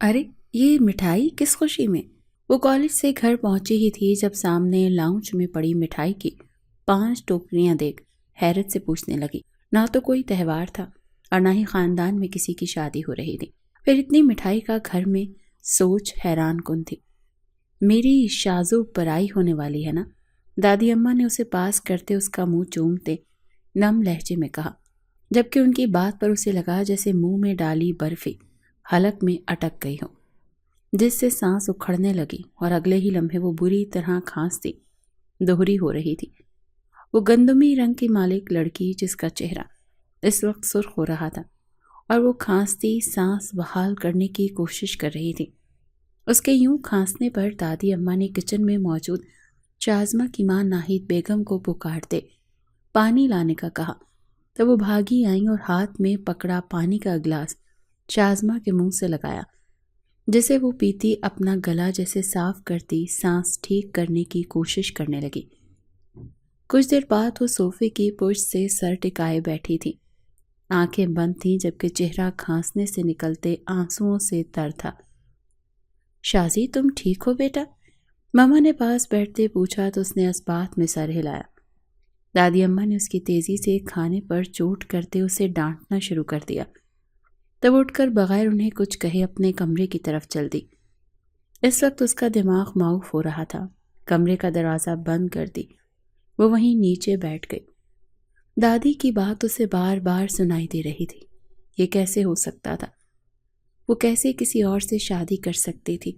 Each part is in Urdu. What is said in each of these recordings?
ارے یہ مٹھائی کس خوشی میں؟ وہ کالج سے گھر پہنچی ہی تھی جب سامنے لاؤنج میں پڑی مٹھائی کی 5 ٹوکریاں دیکھ حیرت سے پوچھنے لگی۔ نہ تو کوئی تہوار تھا اور نہ ہی خاندان میں کسی کی شادی ہو رہی تھی، پھر اتنی مٹھائی کا گھر میں سوچ حیران کن تھی۔ میری شازو برائی ہونے والی ہے نا؟ دادی اماں نے اسے پاس کرتے اس کا منہ چومتے نم لہجے میں کہا، جبکہ ان کی بات پر اسے لگا جیسے منہ میں ڈالی برفی حلق میں اٹک گئی ہو، جس سے سانس اکھڑنے لگی اور اگلے ہی لمحے وہ بری طرح کھانستی دوہری ہو رہی تھی۔ وہ گندمی رنگ کی مالک لڑکی جس کا چہرہ اس وقت سرخ ہو رہا تھا اور وہ کھانستی سانس بحال کرنے کی کوشش کر رہی تھی۔ اس کے یوں کھانسنے پر دادی اماں نے کچن میں موجود شازمہ کی ماں ناہید بیگم کو پکارتے پانی لانے کا کہا، تو وہ بھاگی آئیں اور ہاتھ میں پکڑا پانی کا گلاس شازمہ کے منہ سے لگایا، جسے وہ پیتی اپنا گلا جیسے صاف کرتی سانس ٹھیک کرنے کی کوشش کرنے لگی۔ کچھ دیر بعد وہ صوفے کی پشت سے سر ٹکائے بیٹھی تھی، آنکھیں بند تھیں جبکہ چہرہ کھانسنے سے نکلتے آنسوؤں سے تر تھا۔ شازی تم ٹھیک ہو بیٹا؟ ماما نے پاس بیٹھتے پوچھا تو اس نے اس بات میں سر ہلایا۔ دادی اماں نے اس کی تیزی سے کھانے پر چوٹ کرتے اسے ڈانٹنا شروع کر دیا، تب اٹھ کر بغیر انہیں کچھ کہے اپنے کمرے کی طرف چل دی۔ اس وقت اس کا دماغ معاف ہو رہا تھا۔ کمرے کا دروازہ بند کر دی وہ وہیں نیچے بیٹھ گئی۔ دادی کی بات اسے بار بار سنائی دے رہی تھی۔ یہ کیسے ہو سکتا تھا؟ وہ کیسے کسی اور سے شادی کر سکتی تھی؟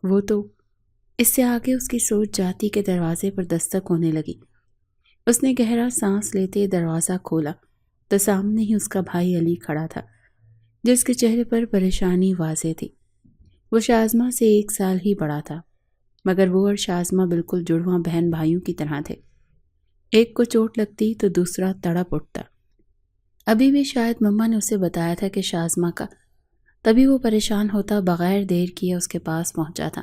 وہ تو اس سے آگے اس کی سوچ جاتی کہ دروازے پر دستک ہونے لگی۔ اس نے گہرا سانس لیتے دروازہ کھولا تو سامنے ہی اس کا بھائی علی کھڑا تھا، جس کے چہرے پر پریشانی واضح تھی۔ وہ شازمہ سے 1 سال ہی بڑا تھا، مگر وہ اور شازمہ بالکل جڑواں بہن بھائیوں کی طرح تھے۔ ایک کو چوٹ لگتی تو دوسرا تڑپ اٹھتا۔ ابھی بھی شاید مما نے اسے بتایا تھا کہ شازمہ کا، تبھی وہ پریشان ہوتا بغیر دیر کیے اس کے پاس پہنچا تھا۔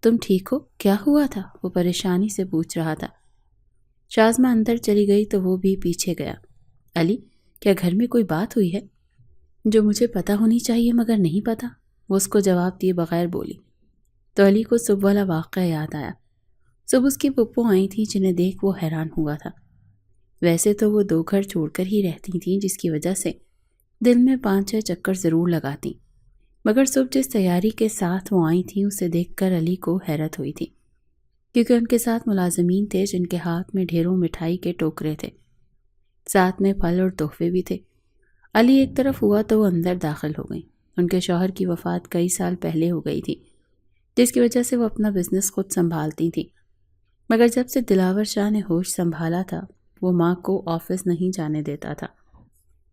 تم ٹھیک ہو؟ کیا ہوا تھا؟ وہ پریشانی سے پوچھ رہا تھا۔ شازمہ اندر چلی گئی تو وہ بھی پیچھے گیا۔ علی، کیا گھر میں کوئی بات ہوئی ہے جو مجھے پتہ ہونی چاہیے مگر نہیں پتہ؟ وہ اس کو جواب دیے بغیر بولی تو علی کو صبح والا واقعہ یاد آیا۔ صبح اس کی پھپھو آئی تھی جنہیں دیکھ وہ حیران ہوا تھا۔ ویسے تو وہ 2 گھر چھوڑ کر ہی رہتی تھیں، جس کی وجہ سے دن میں 5-6 چکر ضرور لگاتی، مگر صبح جس تیاری کے ساتھ وہ آئی تھیں اسے دیکھ کر علی کو حیرت ہوئی تھی، کیونکہ ان کے ساتھ ملازمین تھے جن کے ہاتھ میں ڈھیروں مٹھائی کے ٹوکرے تھے، ساتھ میں پھل اور تحفے بھی تھے۔ علی ایک طرف ہوا تو وہ اندر داخل ہو گئی۔ ان کے شوہر کی وفات کئی سال پہلے ہو گئی تھی، جس کی وجہ سے وہ اپنا بزنس خود سنبھالتی تھیں، مگر جب سے دلاور شاہ نے ہوش سنبھالا تھا وہ ماں کو آفس نہیں جانے دیتا تھا،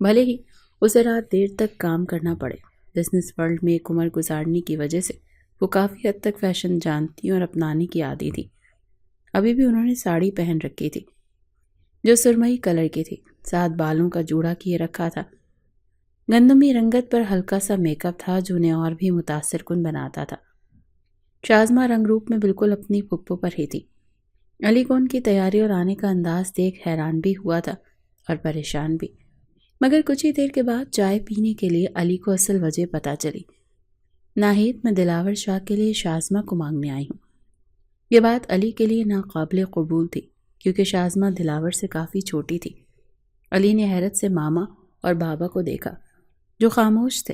بھلے ہی اسے رات دیر تک کام کرنا پڑے۔ بزنس ورلڈ میں ایک عمر گزارنے کی وجہ سے وہ کافی حد تک فیشن جانتی اور اپنانے کی عادی تھی۔ ابھی بھی انہوں نے ساڑی پہن رکھی تھی جو سرمئی کلر کی تھی، ساتھ بالوں کا جوڑا کیے رکھا تھا۔ گندمی رنگت پر ہلکا سا میک اپ تھا جو انہیں اور بھی متاثر کن بناتا تھا۔ شازمہ رنگ روپ میں بالکل اپنی پھپھو پر ہی تھی۔ علی کو ان کی تیاری اور آنے کا انداز دیکھ حیران بھی ہوا تھا اور پریشان بھی، مگر کچھ ہی دیر کے بعد چائے پینے کے لیے علی کو اصل وجہ پتہ چلی۔ ناہید، میں دلاور شاہ کے لیے شازمہ کو مانگنے آئی ہوں۔ یہ بات علی کے لیے ناقابل قبول تھی کیونکہ شازمہ دلاور سے کافی چھوٹی تھی۔ علی نے حیرت سے ماما اور بابا کو دیکھا جو خاموش تھے۔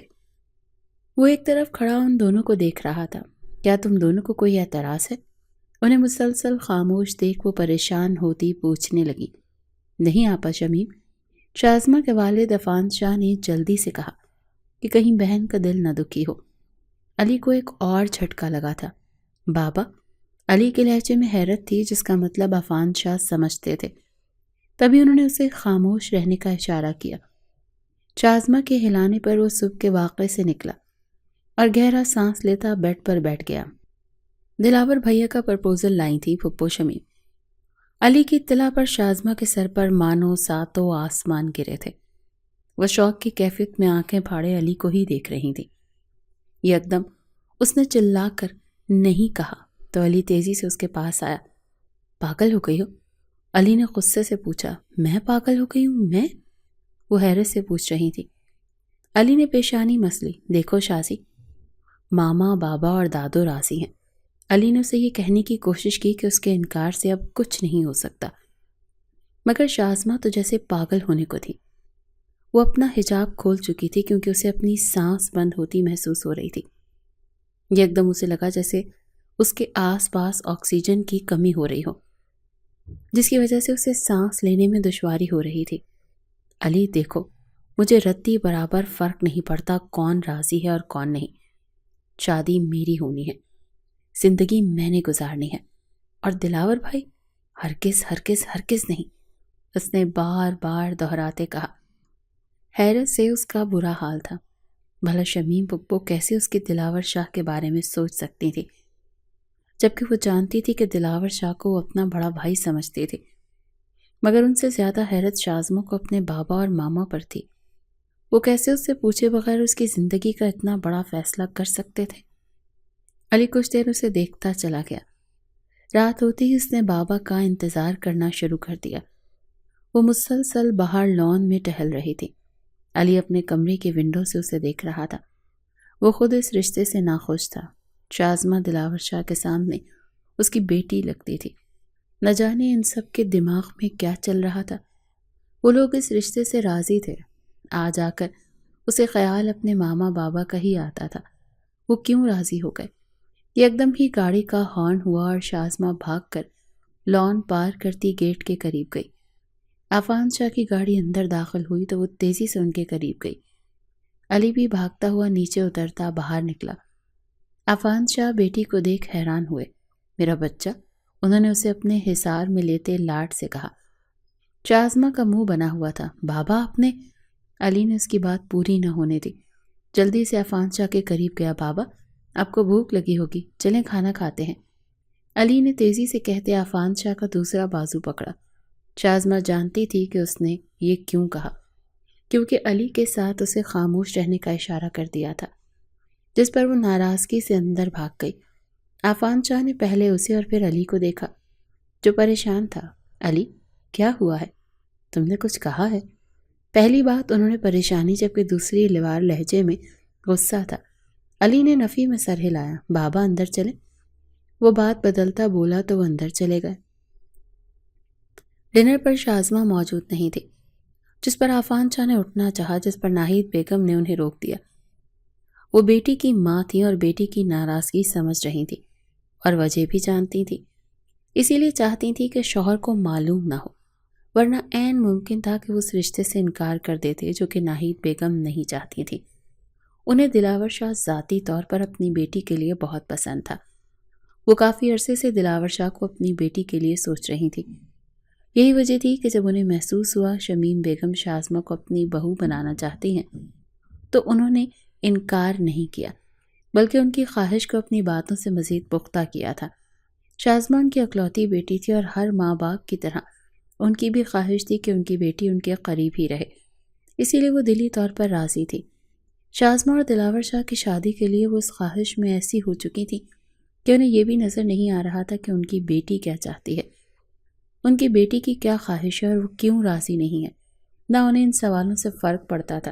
وہ ایک طرف کھڑا ان دونوں کو دیکھ رہا تھا۔ کیا تم دونوں کو کوئی اعتراض ہے؟ انہیں مسلسل خاموش دیکھ وہ پریشان ہوتی پوچھنے لگی۔ نہیں آپا شمیم، شازمہ کے والد عفان شاہ نے جلدی سے کہا کہ کہیں بہن کا دل نہ دکھی ہو۔ علی کو ایک اور جھٹکا لگا تھا۔ بابا؟ علی کے لہجے میں حیرت تھی جس کا مطلب عفان شاہ سمجھتے تھے، تبھی انہوں نے اسے خاموش رہنے کا اشارہ کیا۔ شازمہ کے ہلانے پر وہ صبح کے واقعے سے نکلا اور گہرا سانس لیتا بیڈ پر بیٹھ گیا۔ دلاور بھیا کا پرپوزل لائی تھی پھپھو شمیم۔ علی کی اطلاع پر شازمہ کے سر پر مانو ساتوں آسمان گرے تھے۔ وہ شوق کی کیفیت میں آنکھیں پھاڑے علی کو ہی دیکھ رہی تھی۔ یکدم اس نے چلا کر نہیں کہا تو علی تیزی سے اس کے پاس آیا۔ پاگل ہو گئی ہو؟ علی نے غصے سے پوچھا۔ میں پاگل ہو گئی ہوں؟ میں؟ وہ حیرت سے پوچھ رہی تھی۔ علی نے پیشانی مس لی۔ دیکھو شازی، ماما، بابا اور دادو راضی ہیں۔ علی نے اسے یہ کہنے کی کوشش کی کہ اس کے انکار سے اب کچھ نہیں ہو سکتا، مگر شازمہ تو جیسے پاگل ہونے کو تھی۔ وہ اپنا حجاب کھول چکی تھی کیونکہ اسے اپنی سانس بند ہوتی محسوس ہو رہی تھی۔ ایک دم اسے لگا جیسے اس کے آس پاس آکسیجن کی کمی ہو رہی ہو، جس کی وجہ سے اسے سانس لینے میں دشواری ہو رہی تھی۔ علی دیکھو، مجھے رتی برابر فرق نہیں پڑتا کون راضی ہے اور کون نہیں۔ شادی میری ہونی ہے، زندگی میں نے گزارنی ہے، اور دلاور بھائی ہرگز ہرگز ہرگز نہیں، اس نے بار بار دہراتے کہا۔ حیرت سے اس کا برا حال تھا، بھلا شمیم پھپھو کیسے اس کے دلاور شاہ کے بارے میں سوچ سکتی تھی، جبکہ وہ جانتی تھی کہ دلاور شاہ کو وہ اپنا بڑا بھائی سمجھتی تھی۔ مگر ان سے زیادہ حیرت شازمہ کو اپنے بابا اور ماما پر تھی۔ وہ کیسے اس سے پوچھے بغیر اس کی زندگی کا اتنا بڑا فیصلہ کر سکتے تھے؟ علی کچھ دیر اسے دیکھتا چلا گیا۔ رات ہوتی ہی اس نے بابا کا انتظار کرنا شروع کر دیا۔ وہ مسلسل باہر لان میں ٹہل رہی تھی۔ علی اپنے کمرے کی ونڈو سے اسے دیکھ رہا تھا۔ وہ خود اس رشتے سے ناخوش تھا۔ شازمہ دلاور شاہ کے سامنے اس کی بیٹی لگتی تھی۔ نہ جانے ان سب کے دماغ میں کیا چل رہا تھا۔ وہ لوگ اس رشتے سے راضی تھے۔ آج آ کر اسے خیال اپنے ماما بابا کا ہی آتا تھا۔ وہ کیوں راضی ہو گئے؟ ایک دم ہی گاڑی کا ہارن ہوا اور شازمہ بھاگ کر لان پار کرتی گیٹ کے قریب گئی۔ عفان شاہ کی گاڑی اندر داخل ہوئی تو وہ تیزی سے ان کے قریب گئی۔ علی بھی بھاگتا ہوا نیچے اترتا باہر نکلا۔ عفان شاہ بیٹی کو دیکھ حیران ہوئے۔ میرا بچہ، انہوں نے اسے اپنے حصار میں لیتے لاڈ سے کہا۔ شازمہ کا منہ بنا ہوا تھا۔ بابا آپ نے… علی نے اس کی بات پوری نہ ہونے دی، جلدی سے عفان شاہ کے قریب گیا۔ بابا آپ کو بھوک لگی ہوگی، چلیں کھانا کھاتے ہیں۔ علی نے تیزی سے کہتے عفان شاہ کا دوسرا بازو پکڑا۔ شازمہ جانتی تھی کہ اس نے یہ کیوں کہا، کیونکہ علی کے ساتھ اسے خاموش رہنے کا اشارہ کر دیا تھا، جس پر وہ ناراضگی سے اندر بھاگ گئی۔ عفان شاہ نے پہلے اسے اور پھر علی کو دیکھا، جو پریشان تھا۔ علی کیا ہوا ہے؟ تم نے کچھ کہا ہے؟ پہلی بات انہوں نے پریشانی، جبکہ دوسری لیوار لہجے میں غصہ تھا۔ علی نے نفی میں سر ہلایا۔ بابا اندر چلیں۔ وہ بات بدلتا بولا تو وہ اندر چلے گئے۔ ڈنر پر شازمہ موجود نہیں تھی، جس پر عفان شاہ نے اٹھنا چاہا، جس پر ناہید بیگم نے انہیں روک دیا۔ وہ بیٹی کی ماں تھی اور بیٹی کی ناراضگی سمجھ رہی تھی اور وجہ بھی جانتی تھی، اسی لیے چاہتی تھی کہ شوہر کو معلوم نہ ہو، ورنہ عین ممکن تھا کہ وہ اس رشتے سے انکار کر دیتے، جو کہ ناہید بیگم نہیں چاہتی تھی۔ انہیں دلاور شاہ ذاتی طور پر اپنی بیٹی کے لیے بہت پسند تھا۔ وہ کافی عرصے سے دلاور شاہ کو اپنی بیٹی کے لیے سوچ رہی تھی۔ یہی وجہ تھی کہ جب انہیں محسوس ہوا شمیم بیگم شازمہ کو اپنی بہو بنانا چاہتی ہیں، تو انہوں نے انکار نہیں کیا، بلکہ ان کی خواہش کو اپنی باتوں سے مزید پختہ کیا تھا۔ شازمہ ان کی اکلوتی بیٹی تھی اور ہر ماں باپ کی طرح ان کی بھی خواہش تھی کہ ان کی بیٹی ان کے قریب ہی رہے، اسی لیے وہ دلی طور پر راضی تھی۔ شازمہ اور دلاور شاہ کی شادی کے لیے وہ اس خواہش میں ایسی ہو چکی تھی کہ انہیں یہ بھی نظر نہیں آ رہا تھا کہ ان کی بیٹی کیا چاہتی ہے، ان کی بیٹی کی کیا خواہش ہے اور وہ کیوں راضی نہیں ہے۔ نہ انہیں ان سوالوں سے فرق پڑتا تھا،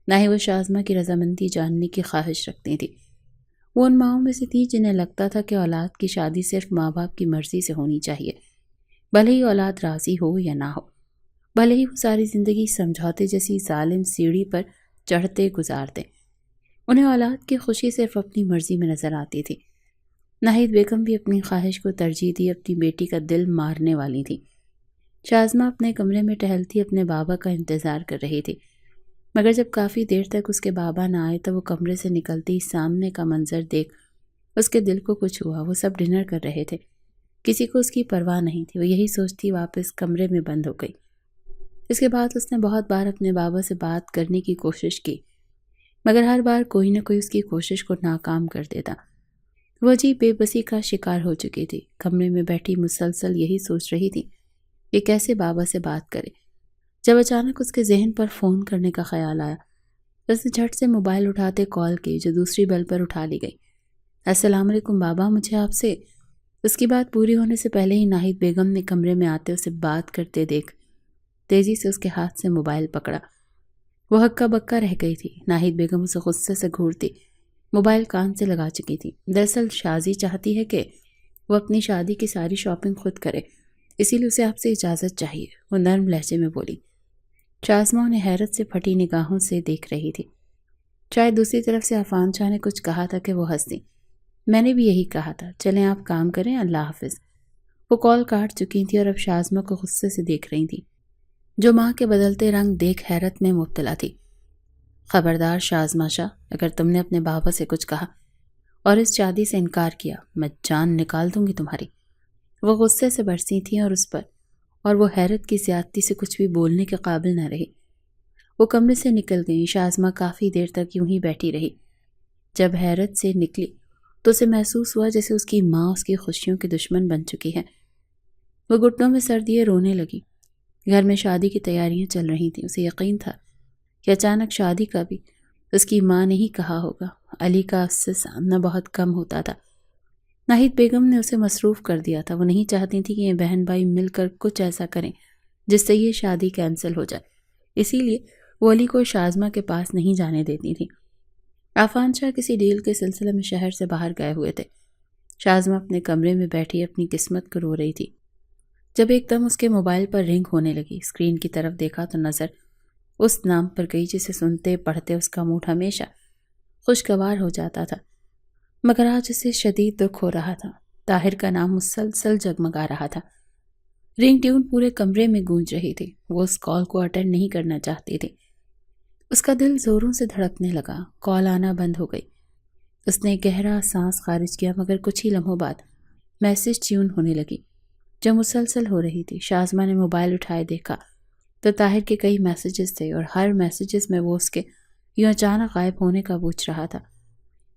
نہ ہی وہ شازمہ کی رضامندی جاننے کی خواہش رکھتی تھی۔ وہ ان ماؤں میں سے تھی جنہیں لگتا تھا کہ اولاد کی شادی صرف ماں باپ کی مرضی سے ہونی چاہیے، بھلے ہی اولاد راضی ہو یا نہ ہو، بھلے ہی وہ ساری زندگی سمجھوتے جیسی ظالم سیڑھی پر چڑھتے گزارتے۔ انہیں اولاد کی خوشی صرف اپنی مرضی میں نظر آتی تھی۔ ناہید بیگم بھی اپنی خواہش کو ترجیح دی، اپنی بیٹی کا دل مارنے والی تھی۔ شازمہ اپنے کمرے میں ٹہلتی اپنے بابا کا انتظار کر رہی تھی، مگر جب کافی دیر تک اس کے بابا نہ آئے تو وہ کمرے سے نکلتی سامنے کا منظر دیکھ اس کے دل کو کچھ ہوا۔ وہ سب ڈنر کر رہے تھے، کسی کو اس کی پرواہ نہیں تھی۔ وہ یہی سوچتی واپس کمرے میں بند ہو گئی۔ اس کے بعد اس نے بہت بار اپنے بابا سے بات کرنے کی کوشش کی، مگر ہر بار کوئی نہ کوئی اس کی کوشش کو ناکام کر دیتا۔ وہ عجیب بے بسی کا شکار ہو چکی تھی۔ کمرے میں بیٹھی مسلسل یہی سوچ رہی تھی کہ کیسے بابا سے بات کرے، جب اچانک اس کے ذہن پر فون کرنے کا خیال آیا۔ اس نے جھٹ سے موبائل اٹھاتے کال کی، جو دوسری بیل پر اٹھا لی گئی۔ السلام علیکم بابا، مجھے آپ سے… اس کی بات پوری ہونے سے پہلے ہی ناہید بیگم نے کمرے میں آتے اسے بات کرتے دیکھ تیزی سے اس کے ہاتھ سے موبائل پکڑا۔ وہ ہکا بکا رہ گئی تھی۔ ناہید بیگم اسے غصے سے گھورتی، موبائل کان سے لگا چکی تھی۔ دراصل شازی چاہتی ہے کہ وہ اپنی شادی کی ساری شاپنگ خود کرے، اسی لیے اسے آپ سے اجازت چاہیے، وہ نرم لہجے میں بولی۔ شازمہ انہیں حیرت سے پھٹی نگاہوں سے دیکھ رہی تھی۔ شاید دوسری طرف سے عفان شاہ نے کچھ کہا تھا کہ وہ ہنس دیں۔ میں نے بھی یہی کہا تھا، چلیں آپ کام کریں، اللہ حافظ۔ وہ کال کاٹ چکی تھی اور اب شازمہ کو غصے سے دیکھ رہی تھی، جو ماں کے بدلتے رنگ دیکھ حیرت میں مبتلا تھی۔ خبردار شازمہ شاہ، اگر تم نے اپنے بابا سے کچھ کہا اور اس شادی سے انکار کیا، میں جان نکال دوں گی تمہاری۔ وہ غصے سے برسی تھیں اور وہ حیرت کی زیادتی سے کچھ بھی بولنے کے قابل نہ رہی۔ وہ کمرے سے نکل گئیں۔ شازمہ کافی دیر تک یوں ہی بیٹھی رہی۔ جب حیرت سے نکلی تو اسے محسوس ہوا جیسے اس کی ماں اس کی خوشیوں کی دشمن بن چکی ہے۔ وہ گھٹنوں میں سر دیے رونے لگی۔ گھر میں شادی کی تیاریاں چل رہی تھیں۔ اسے یقین تھا کہ اچانک شادی کا بھی اس کی ماں نے ہی کہا ہوگا۔ علی کا اس سے سامنا بہت کم ہوتا تھا۔ ناہید بیگم نے اسے مصروف کر دیا تھا۔ وہ نہیں چاہتی تھی کہ یہ بہن بھائی مل کر کچھ ایسا کریں جس سے یہ شادی کینسل ہو جائے، اسی لیے وہ علی کو شازمہ کے پاس نہیں جانے دیتی تھی۔ عفان شاہ کسی ڈیل کے سلسلے میں شہر سے باہر گئے ہوئے تھے۔ شازمہ اپنے کمرے میں بیٹھی اپنی قسمت کو رو رہی تھی جب ایک دم اس کے موبائل پر رنگ ہونے لگی۔ اسکرین کی طرف دیکھا تو نظر اس نام پر گئی جسے سنتے پڑھتے اس کا موڈ ہمیشہ خوشگوار ہو جاتا تھا، مگر آج اسے شدید دکھ ہو رہا تھا۔ طاہر کا نام مسلسل جگمگا رہا تھا۔ رنگ ٹیون پورے کمرے میں گونج رہی تھی۔ وہ اس کال کو اٹینڈ نہیں کرنا چاہتی تھی۔ اس کا دل زوروں سے دھڑکنے لگا۔ کال آنا بند ہو گئی۔ اس نے گہرا سانس خارج کیا، مگر کچھ ہی لمحوں بعد میسج ٹیون ہونے لگی جو مسلسل ہو رہی تھی۔ شازمہ نے موبائل اٹھائے دیکھا تو طاہر کے کئی میسیجز تھے اور ہر میسیجز میں وہ اس کے یوں اچانک غائب ہونے کا پوچھ رہا تھا،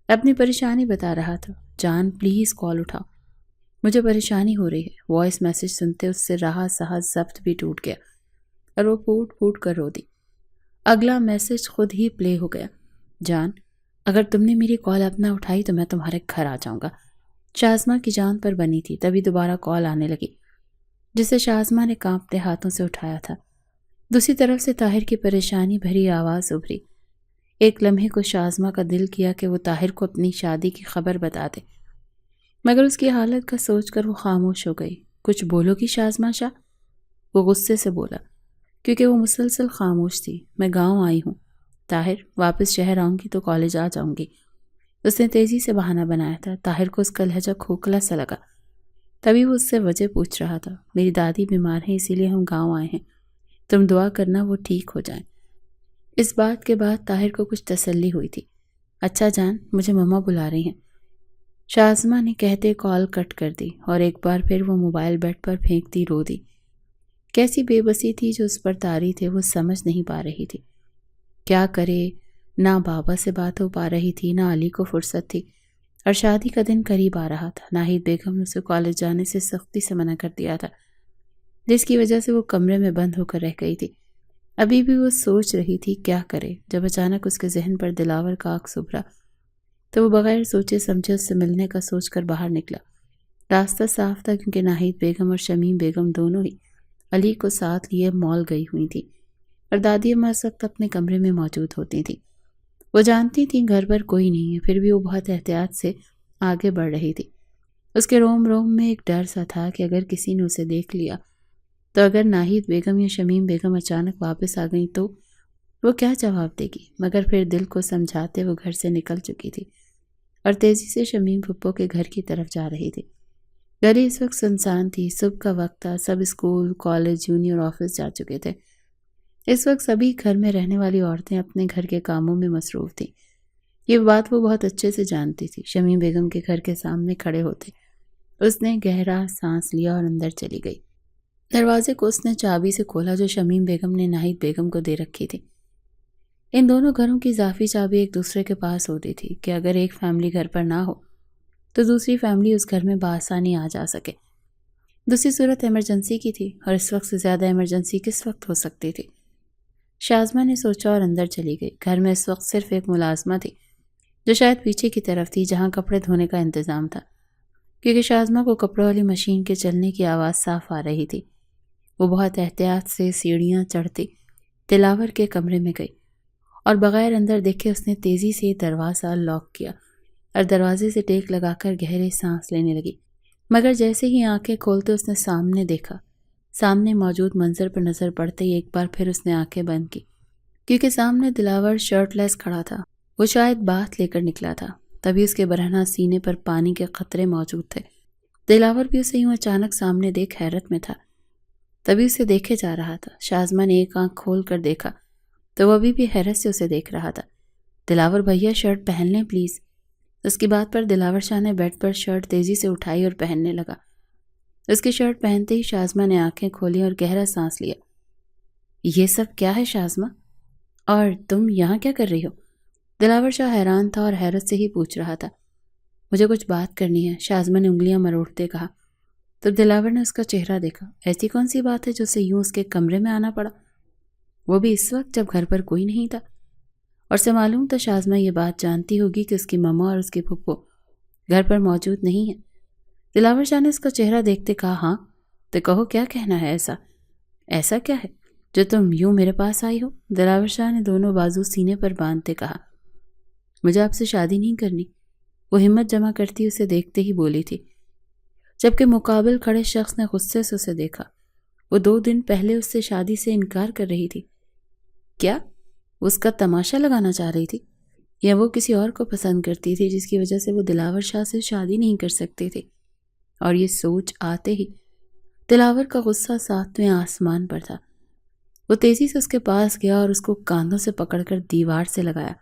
اپنی پریشانی بتا رہا تھا۔ جان پلیز کال اٹھاؤ، مجھے پریشانی ہو رہی ہے۔ وائس میسیج سنتے اس سے رہا سہا ضبط بھی ٹوٹ گیا اور وہ پھوٹ پھوٹ کر رو دی۔ اگلا میسیج خود ہی پلے ہو گیا، جان اگر تم نے میری کال اب نہ اٹھائی تو میں تمہارے گھر آ جاؤں گا۔ شازمہ کی جان پر بنی تھی، تبھی دوبارہ کال آنے لگی جسے شازمہ نے کانپتے ہاتھوں سے اٹھایا تھا۔ دوسری طرف سے طاہر کی پریشانی بھری آواز ابھری۔ ایک لمحے کو شازمہ کا دل کیا کہ وہ طاہر کو اپنی شادی کی خبر بتا دے، مگر اس کی حالت کا سوچ کر وہ خاموش ہو گئی۔ کچھ بولو گی شازمہ شاہ؟ وہ غصے سے بولا کیونکہ وہ مسلسل خاموش تھی۔ میں گاؤں آئی ہوں طاہر، واپس شہر آؤں گی تو کالج آ جاؤں گی۔ اس نے تیزی سے بہانہ بنایا تھا۔ طاہر کو اس کا لہجہ کھوکھلا سا لگا، تبھی وہ اس سے وجہ پوچھ رہا تھا۔ میری دادی بیمار ہیں، اسی لیے ہم گاؤں آئے ہیں، تم دعا کرنا وہ ٹھیک ہو جائیں۔ اس بات کے بعد طاہر کو کچھ تسلی ہوئی تھی۔ اچھا جان، مجھے مما بلا رہی ہیں، شازمہ نے کہتے کال کٹ کر دی اور ایک بار پھر وہ موبائل بیڈ پر پھینکتی رو دی۔ کیسی بے بسی تھی جو اس پر طاری تھے، وہ سمجھ نہیں پا رہی تھی کیا کرے۔ نہ بابا سے بات ہو پا رہی تھی، نہ علی کو فرصت تھی، اور شادی کا دن قریب آ رہا تھا۔ ناہید بیگم نے اسے کالج جانے سے سختی سے منع کر دیا تھا، جس کی وجہ سے وہ کمرے میں بند ہو کر رہ گئی تھی۔ ابھی بھی وہ سوچ رہی تھی کیا کرے، جب اچانک اس کے ذہن پر دلاور کا عکس ابھرا تو وہ بغیر سوچے سمجھے اس سے ملنے کا سوچ کر باہر نکلا۔ راستہ صاف تھا کیونکہ ناہید بیگم اور شمیم بیگم دونوں ہی علی کو ساتھ لیے مال گئی ہوئی تھی اور دادی اماں اس وقت اپنے کمرے میں موجود ہوتی تھیں۔ وہ جانتی تھیں گھر پر کوئی نہیں ہے، پھر بھی وہ بہت احتیاط سے آگے بڑھ رہی تھی۔ اس کے روم روم میں ایک ڈر سا تھا کہ اگر کسی نے اسے دیکھ لیا تو اگر ناہید بیگم یا شمیم بیگم اچانک واپس آ گئیں تو وہ کیا جواب دے گی، مگر پھر دل کو سمجھاتے وہ گھر سے نکل چکی تھی اور تیزی سے شمیم پھپھو کے گھر کی طرف جا رہی تھی۔ گلی اس وقت سنسان تھی، صبح کا وقت تھا، سب اسکول، کالج، یونیور آفس جا چکے تھے۔ اس وقت سبھی گھر میں رہنے والی عورتیں اپنے گھر کے کاموں میں مصروف تھیں۔ یہ بات وہ بہت اچھے سے جانتی تھی۔ شمیم بیگم کے گھر کے سامنے کھڑے ہوتے اس نے گہرا سانس لیا اور اندر چلی گئی۔ دروازے کو اس نے چابی سے کھولا جو شمیم بیگم نے ناہید بیگم کو دے رکھی تھی۔ ان دونوں گھروں کی اضافی چابی ایک دوسرے کے پاس ہوتی تھی کہ اگر ایک فیملی گھر پر نہ ہو تو دوسری فیملی اس گھر میں بآسانی آ جا سکے۔ دوسری صورت ایمرجنسی کی تھی، اور اس وقت سے زیادہ ایمرجنسی کس وقت ہو سکتی تھی؟ شازمہ نے سوچا اور اندر چلی گئی۔ گھر میں اس وقت صرف ایک ملازمہ تھی جو شاید پیچھے کی طرف تھی جہاں کپڑے دھونے کا انتظام تھا، کیونکہ شازمہ کو کپڑوں والی مشین کے چلنے کی آواز صاف آ رہی تھی۔ وہ بہت احتیاط سے سیڑھیاں چڑھتی دلاور کے کمرے میں گئی اور بغیر اندر دیکھے اس نے تیزی سے دروازہ لاک کیا اور دروازے سے ٹیک لگا کر گہرے سانس لینے لگی، مگر جیسے ہی آنکھیں کھولتے اس نے سامنے دیکھا، سامنے موجود منظر پر نظر پڑتے ہی ایک بار پھر اس نے آنکھیں بند کی، کیونکہ سامنے دلاور شرٹ لیس کھڑا تھا۔ وہ شاید بات لے کر نکلا تھا، تبھی اس کے برہنہ سینے پر پانی کے قطرے موجود تھے۔ دلاور بھی اسے یوں اچانک سامنے دیکھ حیرت میں تھا، تبھی اسے دیکھے جا رہا تھا۔ شازمہ نے ایک آنکھ کھول کر دیکھا تو وہ ابھی بھی حیرت سے اسے دیکھ رہا تھا۔ دلاور بھیا شرٹ پہن لیں پلیز۔ اس کی بات پر دلاور شاہ نے بیڈ پر شرٹ تیزی سے اٹھائی اور پہننے لگا۔ اس کی شرٹ پہنتے ہی شازمہ نے آنکھیں کھولی اور گہرا سانس لیا۔ یہ سب کیا ہے شازمہ؟ اور تم یہاں کیا کر رہی ہو؟ دلاور شاہ حیران تھا اور حیرت سے ہی پوچھ رہا تھا۔ مجھے کچھ بات کرنی ہے، شازمہ نے انگلیاں مروڑتے کہا۔ تب دلاور نے اس کا چہرہ دیکھا۔ ایسی کون سی بات ہے جو اسے یوں اس کے کمرے میں آنا پڑا، وہ بھی اس وقت جب گھر پر کوئی نہیں تھا؟ اور سے معلوم تھا شازمہ یہ بات جانتی ہوگی کہ اس کی ماما اور اس کی پھپھو گھر پر موجود نہیں ہیں۔ دلاور شاہ نے اس کا چہرہ دیکھتے کہا، ہاں تو کہو کیا کہنا ہے؟ ایسا کیا ہے جو تم یوں میرے پاس آئی ہو؟ دلاور شاہ نے دونوں بازو سینے پر باندھتے کہا۔ مجھے آپ سے شادی نہیں کرنی، وہ ہمت جمع کرتی اسے دیکھتے ہی بولی تھی، جبکہ مقابل کھڑے شخص نے غصے سے اسے دیکھا۔ وہ 2 دن پہلے اس سے شادی سے انکار کر رہی تھی۔ کیا وہ اس کا تماشا لگانا چاہ رہی تھی، یا وہ کسی اور کو پسند کرتی تھی جس کی وجہ سے وہ دلاور شاہ سے شادی نہیں کر سکتی تھی؟ اور یہ سوچ آتے ہی دلاور کا غصہ 7ویں آسمان پر تھا۔ وہ تیزی سے اس کے پاس گیا اور اس کو کاندھوں سے پکڑ کر دیوار سے لگایا۔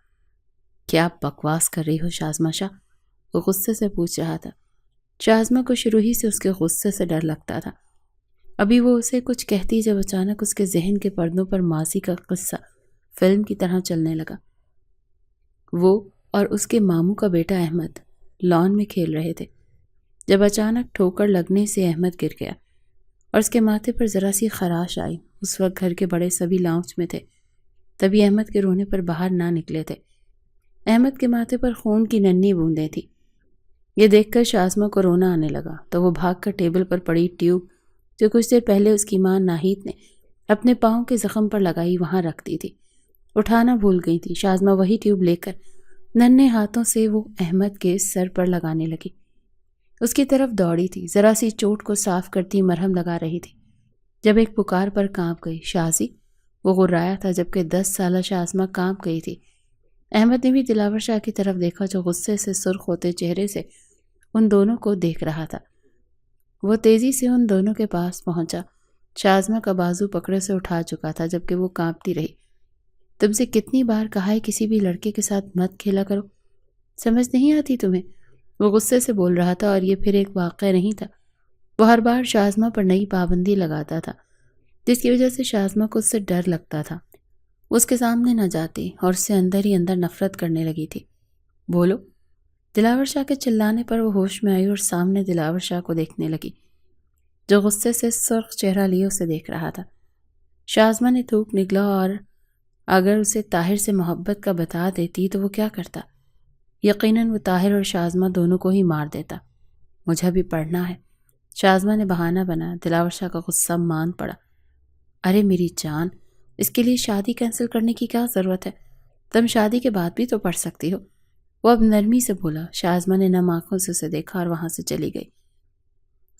کیا بکواس کر رہی ہو شازمہ شاہ؟ وہ غصے سے پوچھ رہا تھا۔ شازمہ کو شروع ہی سے اس کے غصے سے ڈر لگتا تھا۔ ابھی وہ اسے کچھ کہتی جب اچانک اس کے ذہن کے پردوں پر ماضی کا قصہ فلم کی طرح چلنے لگا۔ وہ اور اس کے ماموں کا بیٹا احمد لان میں کھیل رہے تھے، جب اچانک ٹھوکر لگنے سے احمد گر گیا اور اس کے ماتھے پر ذرا سی خراش آئی۔ اس وقت گھر کے بڑے سبھی لاؤنج میں تھے، تبھی احمد کے رونے پر باہر نہ نکلے تھے۔ احمد کے ماتھے پر خون کی ننھی بوندیں تھیں۔ یہ دیکھ کر شازمہ کو رونا آنے لگا تو وہ بھاگ کر ٹیبل پر پڑی ٹیوب جو کچھ دیر پہلے اس کی ماں ناہید نے اپنے پاؤں کے زخم پر لگائی وہاں رکھ دی تھی، اٹھانا بھول گئی تھی۔ شازمہ وہی ٹیوب لے کر ننھے ہاتھوں سے وہ احمد کے سر پر لگانے لگی۔ اس کی طرف دوڑی تھی، ذرا سی چوٹ کو صاف کرتی مرہم لگا رہی تھی، جب ایک پکار پر کانپ گئی، شازی! وہ غرایا تھا، جبکہ 10 سالہ شازمہ کانپ گئی تھی۔ احمد نے بھی دلاور شاہ کی طرف دیکھا جو غصے سے سرخ ہوتے چہرے سے ان دونوں کو دیکھ رہا تھا۔ وہ تیزی سے ان دونوں کے پاس پہنچا۔ شازمہ کا بازو پکڑے سے اٹھا چکا تھا، جبکہ وہ کانپتی رہی۔ تم سے کتنی بار کہا ہے کسی بھی لڑکے کے ساتھ مت کھیلا کرو، سمجھ نہیں آتی تمہیں؟ وہ غصے سے بول رہا تھا، اور یہ پھر ایک واقعہ نہیں تھا۔ وہ ہر بار شازمہ پر نئی پابندی لگاتا تھا، جس کی وجہ سے شازمہ کو اس سے ڈر لگتا تھا۔ وہ اس کے سامنے نہ جاتی اور اس سے اندر ہی اندر نفرت کرنے لگی تھی۔ بولو! دلاور شاہ کے چلانے پر وہ ہوش میں آئی اور سامنے دلاور شاہ کو دیکھنے لگی، جو غصے سے سرخ چہرہ لیے اسے دیکھ رہا تھا۔ شازمہ نے تھوک نگلا، اور اگر اسے طاہر سے محبت کا بتا دیتی تو وہ کیا کرتا؟ یقیناً وہ طاہر اور شازمہ دونوں کو ہی مار دیتا۔ مجھے بھی پڑھنا ہے، شازمہ نے بہانہ بنایا۔ دلاور شاہ کا غصہ مان پڑا۔ ارے میری جان، اس کے لیے شادی کینسل کرنے کی کیا ضرورت ہے؟ تم شادی کے بعد بھی تو پڑھ سکتی ہو، وہ اب نرمی سے بولا۔ شازمہ نے نم آنکھوں سے اسے دیکھا اور وہاں سے چلی گئی۔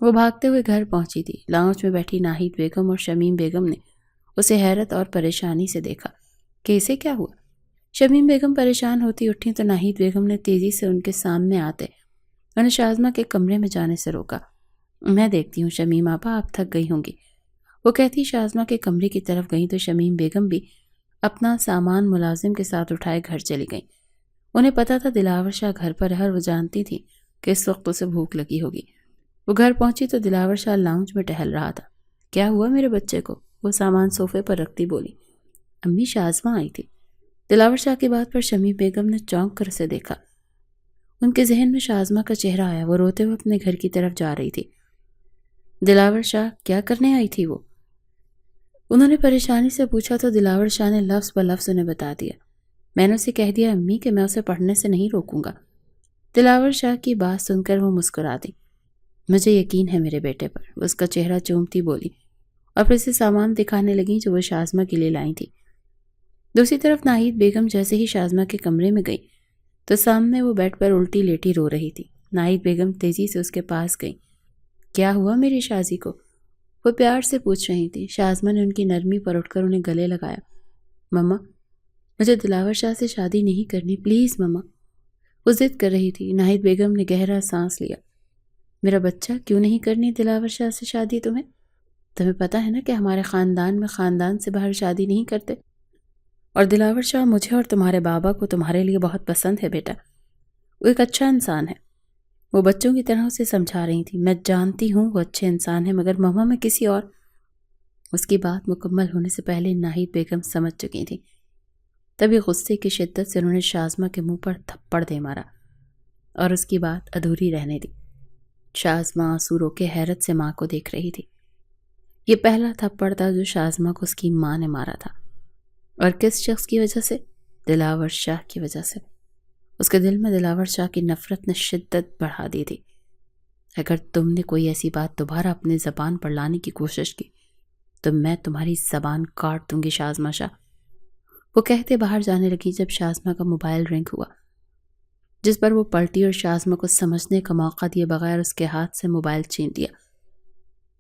وہ بھاگتے ہوئے گھر پہنچی تھی۔ لاؤنج میں بیٹھی ناہید بیگم اور شمیم بیگم نے اسے حیرت اور پریشانی سے دیکھا کہ اسے کیا ہوا۔ شمیم بیگم پریشان ہوتی اٹھی تو ناہید بیگم نے تیزی سے ان کے سامنے آتے انہیں شازمہ کے کمرے میں جانے سے روکا۔ میں دیکھتی ہوں شمیم آپا، آپ تھک گئی ہوں گی، وہ کہتی شازمہ کے کمرے کی طرف گئی تو شمیم بیگم بھی اپنا سامان ملازم کے ساتھ اٹھائے گھر چلی گئیں۔ انہیں پتا تھا دلاور شاہ گھر پر ہے، اور وہ جانتی تھی کہ اس وقت اسے بھوک لگی ہوگی۔ وہ گھر پہنچی تو دلاور شاہ لاؤنج میں ٹہل رہا تھا۔ کیا ہوا میرے بچے کو؟ وہ سامان صوفے پر رکھتی بولی۔ امی شازمہ آئی تھی۔ دلاور شاہ کی بات پر شمیم بیگم نے چونک کر اسے دیکھا۔ ان کے ذہن میں شازمہ کا چہرہ آیا۔ وہ روتے ہوئے اپنے گھر کی طرف جا رہی تھی۔ دلاور شاہ کیا کرنے آئی تھی وہ؟ انہوں نے پریشانی سے پوچھا تو دلاور شاہ نے لفظ بلفظ انہیں بتا دیا۔ میں نے اسے کہہ دیا امی کہ میں اسے پڑھنے سے نہیں روکوں گا۔ دلاور شاہ کی بات سن کر وہ مسکرا دی۔ مجھے یقین ہے میرے بیٹے پر، وہ اس کا چہرہ چومتی بولی، اور پھر اسے سامان دکھانے لگی جو وہ شازمہ کے لیے لائی تھی۔ دوسری طرف ناہید بیگم جیسے ہی شازمہ کے کمرے میں گئی تو سامنے وہ بیڈ پر الٹی لیٹی رو رہی تھی۔ ناہید بیگم تیزی سے اس کے پاس گئی۔ کیا ہوا میری شازی کو؟ وہ پیار سے پوچھ رہی تھی۔ شازمہ نے ان کی نرمی پر اٹھ کر انہیں گلے لگایا۔ مما، مجھے دلاور شاہ سے شادی نہیں کرنی، پلیز مما۔ وہ ضد کر رہی تھی۔ ناہید بیگم نے گہرا سانس لیا۔ میرا بچہ، کیوں نہیں کرنی دلاور شاہ سے شادی تمہیں پتہ ہے نا کہ ہمارے خاندان میں خاندان سے باہر شادی نہیں کرتے، اور دلاور شاہ مجھے اور تمہارے بابا کو تمہارے لیے بہت پسند ہے بیٹا، وہ ایک اچھا انسان ہے۔ وہ بچوں کی طرح اسے سمجھا رہی تھی۔ میں جانتی ہوں وہ اچھے انسان ہے، مگر مما میں کسی اور۔ اس کی بات مکمل ہونے سے پہلے ناہید بیگم سمجھ چکی تھی۔ تبھی غصے کی شدت سے انہوں نے شازمہ کے منہ پر تھپڑ دے مارا اور اس کی بات ادھوری رہنے دی۔ شازمہ آنسو روکے حیرت سے ماں کو دیکھ رہی تھی۔ یہ پہلا تھپڑ تھا جو شازمہ کو اس کی ماں نے مارا تھا، اور کس شخص کی وجہ سے؟ دلاور شاہ کی وجہ سے۔ اس کے دل میں دلاور شاہ کی نفرت نے شدت بڑھا دی تھی۔ اگر تم نے کوئی ایسی بات دوبارہ اپنے زبان پر لانے کی کوشش کی تو میں تمہاری زبان کاٹ دوں گی شازمہ شاہ۔ وہ کہتے باہر جانے لگی جب شازمہ کا موبائل رنگ ہوا، جس پر وہ پلٹی اور شازمہ کو سمجھنے کا موقع دیے بغیر اس کے ہاتھ سے موبائل چھین لیا۔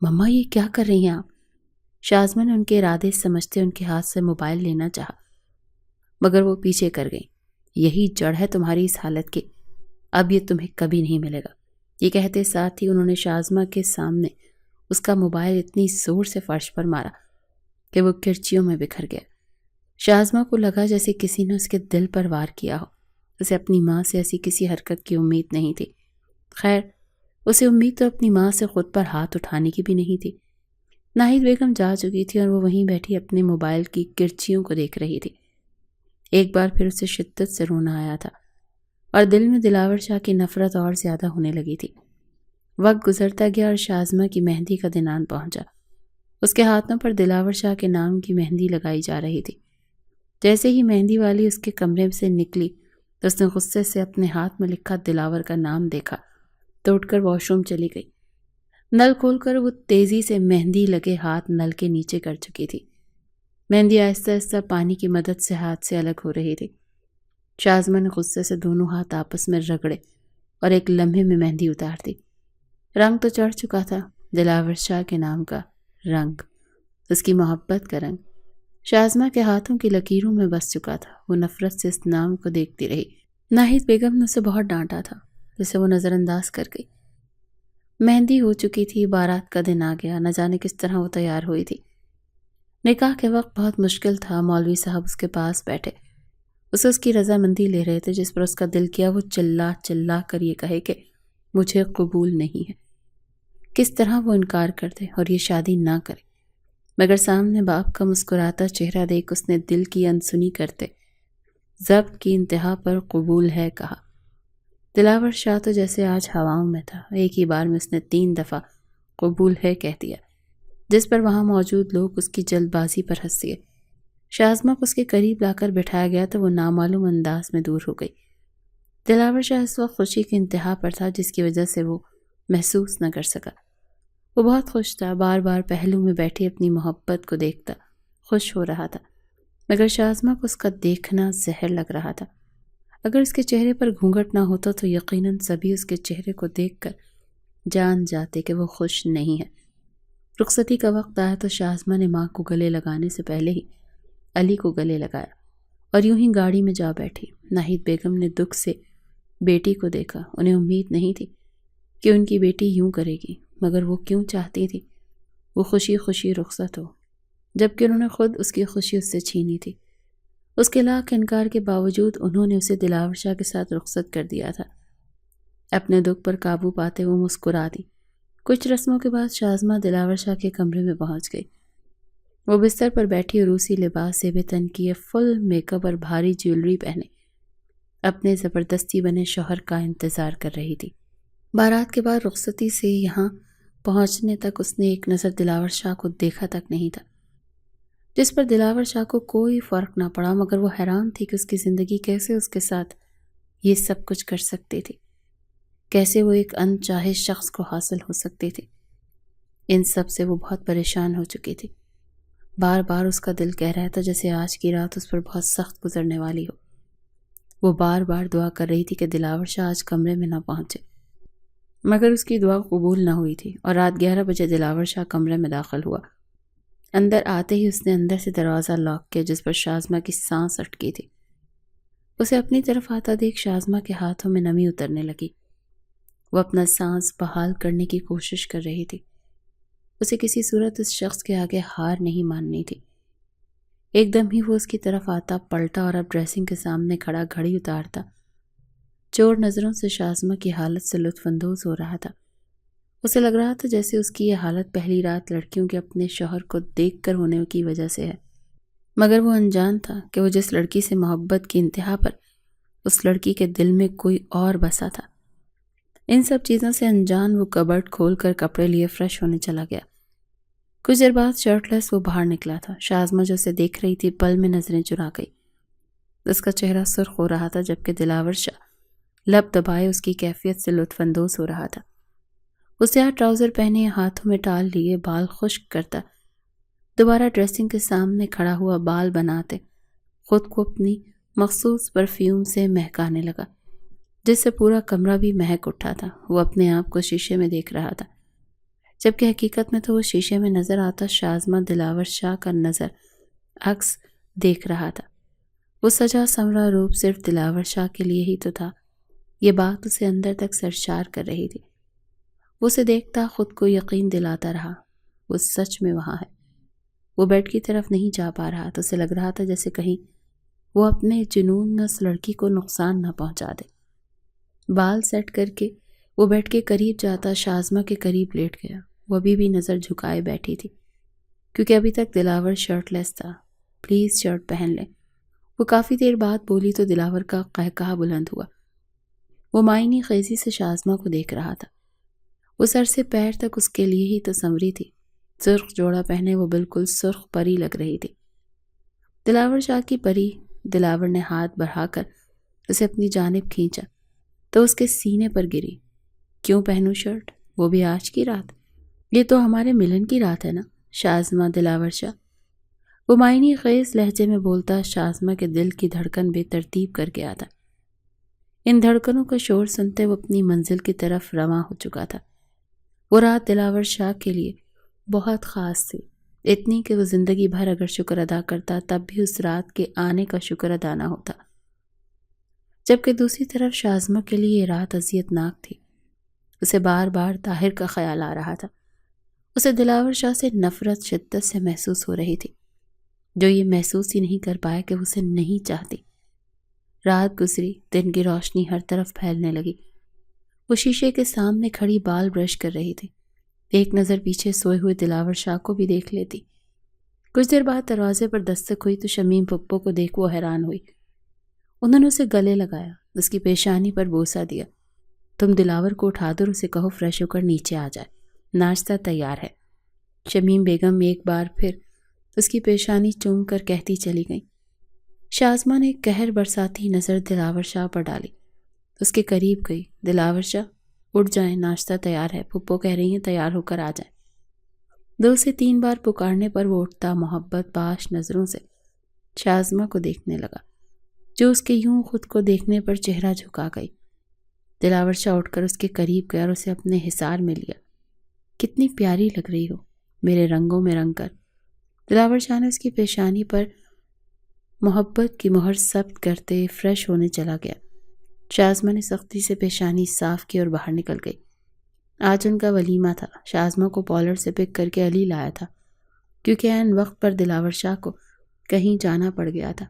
مما، یہ کیا کر رہی ہیں آپ؟ شازمہ نے ان کے ارادے سمجھتے ان کے ہاتھ سے موبائل لینا چاہا، مگر وہ پیچھے کر گئی۔ یہی جڑ ہے تمہاری اس حالت کی، اب یہ تمہیں کبھی نہیں ملے گا۔ یہ کہتے ساتھ ہی انہوں نے شازمہ کے سامنے اس کا موبائل اتنی زور سے فرش پر مارا کہ وہ کرچیوں میں بکھر گیا۔ شازمہ کو لگا جیسے کسی نے اس کے دل پر وار کیا ہو۔ اسے اپنی ماں سے ایسی کسی حرکت کی امید نہیں تھی۔ خیر، اسے امید تو اپنی ماں سے خود پر ہاتھ اٹھانے کی بھی نہیں تھی۔ ناہید بیگم جا چکی تھی اور وہ وہیں بیٹھی اپنے موبائل کی کرچیوں کو دیکھ رہی تھی۔ ایک بار پھر اسے شدت سے رونا آیا تھا اور دل میں دلاور شاہ کی نفرت اور زیادہ ہونے لگی تھی۔ وقت گزرتا گیا اور شازمہ کی مہندی کا دن آن پہنچا۔ اس کے ہاتھوں پر دلاور شاہ کے نام کی مہندی لگائی جا رہی تھی۔ جیسے ہی مہندی والی اس کے کمرے سے نکلی تو اس نے غصے سے اپنے ہاتھ میں لکھا دلاور کا نام دیکھا تو اٹھ کر واش روم چلی گئی۔ نل کھول کر وہ تیزی سے مہندی لگے ہاتھ نل کے نیچے کر چکی تھی۔ مہندی آہستہ آہستہ پانی کی مدد سے ہاتھ سے الگ ہو رہی تھی۔ شازمہ نے غصے سے دونوں ہاتھ آپس میں رگڑے اور ایک لمحے میں مہندی اتار دی۔ رنگ تو چڑھ چکا تھا، دلاور شاہ کے نام کا رنگ، اس کی محبت کا رنگ شازمہ کے ہاتھوں کی لکیروں میں بس چکا تھا۔ وہ نفرت سے اس نام کو دیکھتی رہی۔ ناہید بیگم نے اسے بہت ڈانٹا تھا، جسے وہ نظر انداز کر گئی۔ مہندی ہو چکی تھی، بارات کا دن آ گیا۔ نہ جانے کس طرح وہ تیار ہوئی تھی۔ نکاح کے وقت بہت مشکل تھا۔ مولوی صاحب اس کے پاس بیٹھے، اسے اس کی رضامندی لے رہے تھے، جس پر اس کا دل کیا وہ چلا چلا کر یہ کہے کہ مجھے قبول نہیں ہے۔ کس طرح وہ انکار کر دے اور یہ شادی نہ کرے، مگر سامنے باپ کا مسکراتا چہرہ دیکھ اس نے دل کی انسنی کرتے ضبط کی انتہا پر قبول ہے کہا۔ دلاور شاہ تو جیسے آج ہواؤں میں تھا۔ ایک ہی بار میں اس نے 3 دفعہ قبول ہے کہہ دیا، جس پر وہاں موجود لوگ اس کی جلد بازی پر ہنس دیے۔ شازمہ کو اس کے قریب لا کر بٹھایا گیا تو وہ نامعلوم انداز میں دور ہو گئی۔ دلاور شاہ اس وقت خوشی کی انتہا پر تھا، جس کی وجہ سے وہ محسوس نہ کر سکا۔ وہ بہت خوش تھا، بار بار پہلو میں بیٹھی اپنی محبت کو دیکھتا خوش ہو رہا تھا، مگر شازمہ کو اس کا دیکھنا زہر لگ رہا تھا۔ اگر اس کے چہرے پر گھونگھٹ نہ ہوتا تو یقیناً سبھی اس کے چہرے کو دیکھ کر جان جاتے کہ وہ خوش نہیں ہے۔ رخصتی کا وقت آیا تو شازمہ نے ماں کو گلے لگانے سے پہلے ہی علی کو گلے لگایا اور یوں ہی گاڑی میں جا بیٹھی۔ ناہید بیگم نے دکھ سے بیٹی کو دیکھا۔ انہیں امید نہیں تھی کہ ان کی بیٹی یوں کرے گی، مگر وہ کیوں چاہتی تھی وہ خوشی خوشی رخصت ہو، جبکہ انہوں نے خود اس کی خوشی اس سے چھینی تھی۔ اس کے لاکھ انکار کے باوجود انہوں نے اسے دلاور شاہ کے ساتھ رخصت کر دیا تھا۔ اپنے دکھ پر قابو پاتے وہ مسکرا دی۔ کچھ رسموں کے بعد شازمہ دلاور شاہ کے کمرے میں پہنچ گئی۔ وہ بستر پر بیٹھی روسی لباس سے بے تن کیے، فل میک اپ اور بھاری جیولری پہنے اپنے زبردستی بنے شوہر کا انتظار کر رہی تھی۔ بارات کے بعد رخصتی سے یہاں پہنچنے تک اس نے ایک نظر دلاور شاہ کو دیکھا تک نہیں تھا، جس پر دلاور شاہ کو کوئی فرق نہ پڑا، مگر وہ حیران تھی کہ اس کی زندگی کیسے اس کے ساتھ یہ سب کچھ کر سکتی تھی، کیسے وہ ایک انچاہے شخص کو حاصل ہو سکتی تھی۔ ان سب سے وہ بہت پریشان ہو چکی تھی۔ بار بار اس کا دل کہہ رہا تھا جیسے آج کی رات اس پر بہت سخت گزرنے والی ہو۔ وہ بار بار دعا کر رہی تھی کہ دلاور شاہ آج کمرے میں نہ پہنچے، مگر اس کی دعا قبول نہ ہوئی تھی اور رات 11 بجے دلاور شاہ کمرے میں داخل ہوا۔ اندر آتے ہی اس نے اندر سے دروازہ لاک کیا جس پر شازمہ کی سانس اٹکی تھی۔ اسے اپنی طرف آتا دیکھ شازمہ کے ہاتھوں میں نمی اترنے لگی۔ وہ اپنا سانس بحال کرنے کی کوشش کر رہی تھی۔ اسے کسی صورت اس شخص کے آگے ہار نہیں ماننی تھی۔ ایک دم ہی وہ اس کی طرف آتا، پلٹا اور اب ڈریسنگ کے سامنے کھڑا گھڑی اتارتا۔ چور نظروں سے شازمہ کی حالت سے لطف اندوز ہو رہا تھا۔ اسے لگ رہا تھا جیسے اس کی یہ حالت پہلی رات لڑکیوں کے اپنے شوہر کو دیکھ کر ہونے کی وجہ سے ہے، مگر وہ انجان تھا کہ وہ جس لڑکی سے محبت کی انتہا پر اس لڑکی کے دل میں کوئی اور بسا تھا۔ ان سب چیزوں سے انجان وہ کبرڈ کھول کر کپڑے لیے فریش ہونے چلا گیا۔ کچھ دیر بعد شرٹ لیس وہ باہر نکلا تھا۔ شازمہ جو اسے دیکھ رہی تھی پل میں نظریں چرا گئی۔ اس کا چہرہ سرخ ہو رہا تھا جبکہ دلاور شاہ لب دبائے اس کی کیفیت سے لطف اندوز ہو رہا تھا۔ وہ سیاہ ٹراؤزر پہنے ہاتھوں میں ٹال لیے بال خشک کرتا دوبارہ ڈریسنگ کے سامنے کھڑا ہوا بال بناتے خود کو اپنی مخصوص پرفیوم سے مہکانے لگا جس سے پورا کمرہ بھی مہک اٹھا تھا۔ وہ اپنے آپ کو شیشے میں دیکھ رہا تھا جبکہ حقیقت میں تو وہ شیشے میں نظر آتا شازمہ دلاور شاہ کا نظر عکس دیکھ رہا تھا۔ وہ سجا سنورا روپ صرف دلاور شاہ کے لیے ہی تو تھا۔ یہ بات اسے اندر تک سرشار کر رہی تھی۔ وہ اسے دیکھتا خود کو یقین دلاتا رہا وہ سچ میں وہاں ہے۔ وہ بیڈ کی طرف نہیں جا پا رہا تو اسے لگ رہا تھا جیسے کہیں وہ اپنے جنون اس لڑکی کو نقصان نہ پہنچا دے۔ بال سیٹ کر کے وہ بیڈ کے قریب جاتا شازمہ کے قریب لیٹ گیا۔ وہ ابھی بھی نظر جھکائے بیٹھی تھی کیونکہ ابھی تک دلاور شرٹ لیس تھا۔ پلیز شرٹ پہن لیں، وہ کافی دیر بعد بولی تو دلاور کا قہقہا بلند ہوا۔ وہ معنی خیزی سے شازمہ کو دیکھ رہا تھا۔ وہ سر سے پیر تک اس کے لیے ہی تو سنوری تھی۔ سرخ جوڑا پہنے وہ بالکل سرخ پری لگ رہی تھی۔ دلاور شاہ کی پری۔ دلاور نے ہاتھ بڑھا کر اسے اپنی جانب کھینچا تو اس کے سینے پر گری۔ کیوں پہنوں شرٹ، وہ بھی آج کی رات؟ یہ تو ہمارے ملن کی رات ہے نا شازمہ دلاور شاہ، وہ معنی خیز لہجے میں بولتا شازمہ کے دل کی دھڑکن بے ترتیب کر گیا تھا۔ ان دھڑکنوں کا شور سنتے وہ اپنی منزل کی طرف رواں ہو چکا تھا۔ وہ رات دلاور شاہ کے لیے بہت خاص تھی، اتنی کہ وہ زندگی بھر اگر شکر ادا کرتا تب بھی اس رات کے آنے کا شکر ادا نہ ہوتا۔ جبکہ دوسری طرف شازمہ کے لیے یہ رات اذیت ناک تھی۔ اسے بار بار طاہر کا خیال آ رہا تھا۔ اسے دلاور شاہ سے نفرت شدت سے محسوس ہو رہی تھی، جو یہ محسوس ہی نہیں کر پائے کہ وہ اسے نہیں چاہتی۔ رات گزری، دن کی روشنی ہر طرف پھیلنے لگی۔ وہ شیشے کے سامنے کھڑی بال برش کر رہی تھی۔ ایک نظر پیچھے سوئے ہوئے دلاور شاہ کو بھی دیکھ لیتی۔ کچھ دیر بعد دروازے پر دستک ہوئی تو شمیم پھپھو کو دیکھ وہ حیران ہوئی۔ انہوں نے اسے گلے لگایا، اس کی پیشانی پر بوسہ دیا۔ تم دلاور کو اٹھا دو، اسے کہو فریش ہو کر نیچے آ جائے، ناشتہ تیار ہے۔ شمیم بیگم ایک بار پھر اس کی پیشانی چوم کر کہتی چلی گئی۔ شازمہ نے ایک قہر برساتی نظر دلاور شاہ پر ڈالی، اس کے قریب گئی۔ دلاور شاہ اٹھ جائیں، ناشتہ تیار ہے، پھپھو کہہ رہی ہیں تیار ہو کر آ جائیں۔ 2 سے 3 بار پکارنے پر وہ اٹھتا محبت باش نظروں سے شازمہ کو دیکھنے لگا، جو اس کے یوں خود کو دیکھنے پر چہرہ جھکا گئی۔ دلاور شاہ اٹھ کر اس کے قریب گیا اور اسے اپنے حصار میں لیا۔ کتنی پیاری لگ رہی ہو، میرے رنگوں میں رنگ کر۔ دلاور شاہ نے اس کی پیشانی پر محبت کی مہر ثبت کرتے فریش ہونے چلا گیا۔ شازمہ نے سختی سے پیشانی صاف کی اور باہر نکل گئی۔ آج ان کا ولیمہ تھا۔ شازمہ کو پارلر سے پک کر کے علی لایا تھا کیونکہ عین وقت پر دلاور شاہ کو کہیں جانا پڑ گیا تھا۔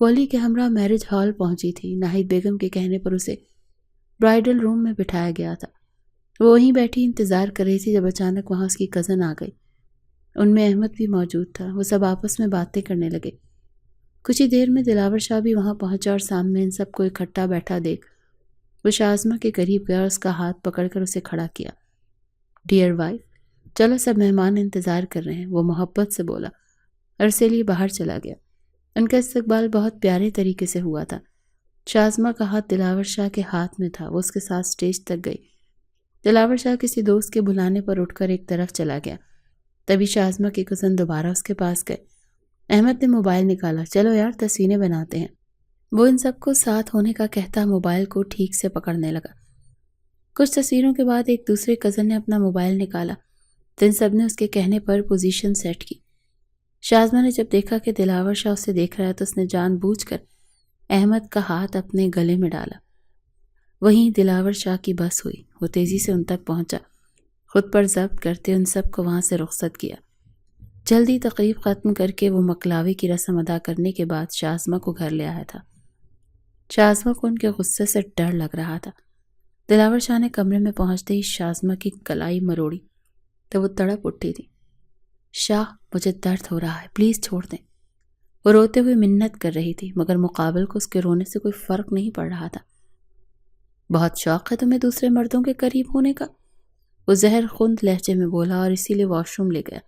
وہ علی کے ہمراہ میرج ہال پہنچی تھی۔ ناہید بیگم کے کہنے پر اسے برائیڈل روم میں بٹھایا گیا تھا۔ وہ وہیں بیٹھی انتظار کر رہی تھی جب اچانک وہاں اس کی کزن آ گئی۔ ان میں احمد بھی موجود تھا۔ وہ سب آپس میں باتیں کرنے لگے۔ کچھ ہی دیر میں دلاور شاہ بھی وہاں پہنچا اور سامنے ان سب کو اکٹھا بیٹھا دیکھ وہ شازمہ کے قریب گیا اور اس کا ہاتھ پکڑ کر اسے کھڑا کیا۔ ڈیئر وائف، چلو سب مہمان انتظار کر رہے ہیں، وہ محبت سے بولا اور اسے لیے باہر چلا گیا۔ ان کا استقبال بہت پیارے طریقے سے ہوا تھا۔ شازمہ کا ہاتھ دلاور شاہ کے ہاتھ میں تھا۔ وہ اس کے ساتھ سٹیج تک گئی۔ دلاور شاہ کسی دوست کے بلانے پر اٹھ کر ایک طرف چلا گیا۔ تبھی شازمہ کی کزن دوبارہ اس کے پاس گئے۔ احمد نے موبائل نکالا، چلو یار تصویریں بناتے ہیں۔ وہ ان سب کو ساتھ ہونے کا کہتا موبائل کو ٹھیک سے پکڑنے لگا۔ کچھ تصویروں کے بعد ایک دوسرے کزن نے اپنا موبائل نکالا تو ان سب نے اس کے کہنے پر پوزیشن سیٹ کی۔ شازمہ نے جب دیکھا کہ دلاور شاہ اسے دیکھ رہا ہے تو اس نے جان بوجھ کر احمد کا ہاتھ اپنے گلے میں ڈالا۔ وہیں دلاور شاہ کی بس ہوئی، وہ تیزی سے ان تک پہنچا، خود پر ضبط کرتے ان سب کو وہاں سے رخصت کیا۔ جلدی تقریب ختم کر کے وہ مکلاوے کی رسم ادا کرنے کے بعد شازمہ کو گھر لے آیا تھا۔ شازمہ کو ان کے غصے سے ڈر لگ رہا تھا۔ دلاور شاہ نے کمرے میں پہنچتے ہی شازمہ کی کلائی مروڑی تو وہ تڑپ اٹھی تھی۔ شاہ مجھے درد ہو رہا ہے، پلیز چھوڑ دیں۔ وہ روتے ہوئے منت کر رہی تھی مگر مقابل کو اس کے رونے سے کوئی فرق نہیں پڑ رہا تھا۔ بہت شوق ہے تمہیں دوسرے مردوں کے قریب ہونے کا، وہ زہر خوند لہجے میں بولا اور اسی لیے واش روم لے گیا۔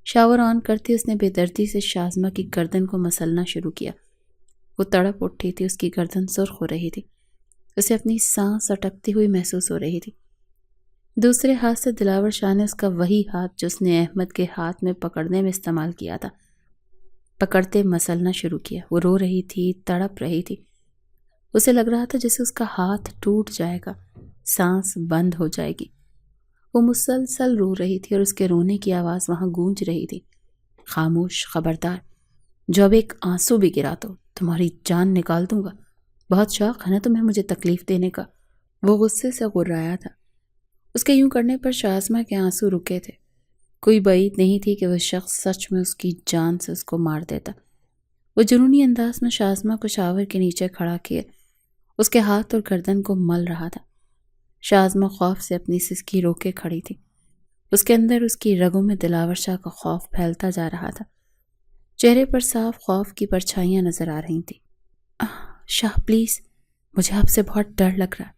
شاور آن کرتی اس نے بے دردی سے شازمہ کی گردن کو مسلنا شروع کیا۔ وہ تڑپ اٹھی تھی، اس کی گردن سرخ ہو رہی تھی، اسے اپنی سانس اٹکتی ہوئی محسوس ہو رہی تھی۔ دوسرے ہاتھ سے دلاور شاہ نے اس کا وہی ہاتھ جو اس نے احمد کے ہاتھ میں پکڑنے میں استعمال کیا تھا پکڑتے مسلنا شروع کیا۔ وہ رو رہی تھی، تڑپ رہی تھی، اسے لگ رہا تھا جیسے اس کا ہاتھ ٹوٹ جائے گا، سانس بند ہو جائے گی۔ وہ مسلسل رو رہی تھی اور اس کے رونے کی آواز وہاں گونج رہی تھی، خاموش، خبردار، جو اب ایک آنسو بھی گرا تو تمہاری جان نکال دوں گا۔ بہت شوق ہے نا تمہیں مجھے تکلیف دینے کا، وہ غصے سے غرایا تھا۔ اس کے یوں کرنے پر شازمہ کے آنسو رکے تھے۔ کوئی بعید نہیں تھی کہ وہ شخص سچ میں اس کی جان سے اس کو مار دیتا۔ وہ جنونی انداز میں شازمہ کو شاور کے نیچے کھڑا کیے اس کے ہاتھ اور گردن کو مل رہا تھا۔ شازمہ خوف سے اپنی سسکی روکے کھڑی تھی، اس کے اندر اس کی رگوں میں دلاور شاہ کا خوف پھیلتا جا رہا تھا، چہرے پر صاف خوف کی پرچھائیاں نظر آ رہی تھیں۔ شاہ پلیز، مجھے آپ سے بہت ڈر لگ رہا ہے،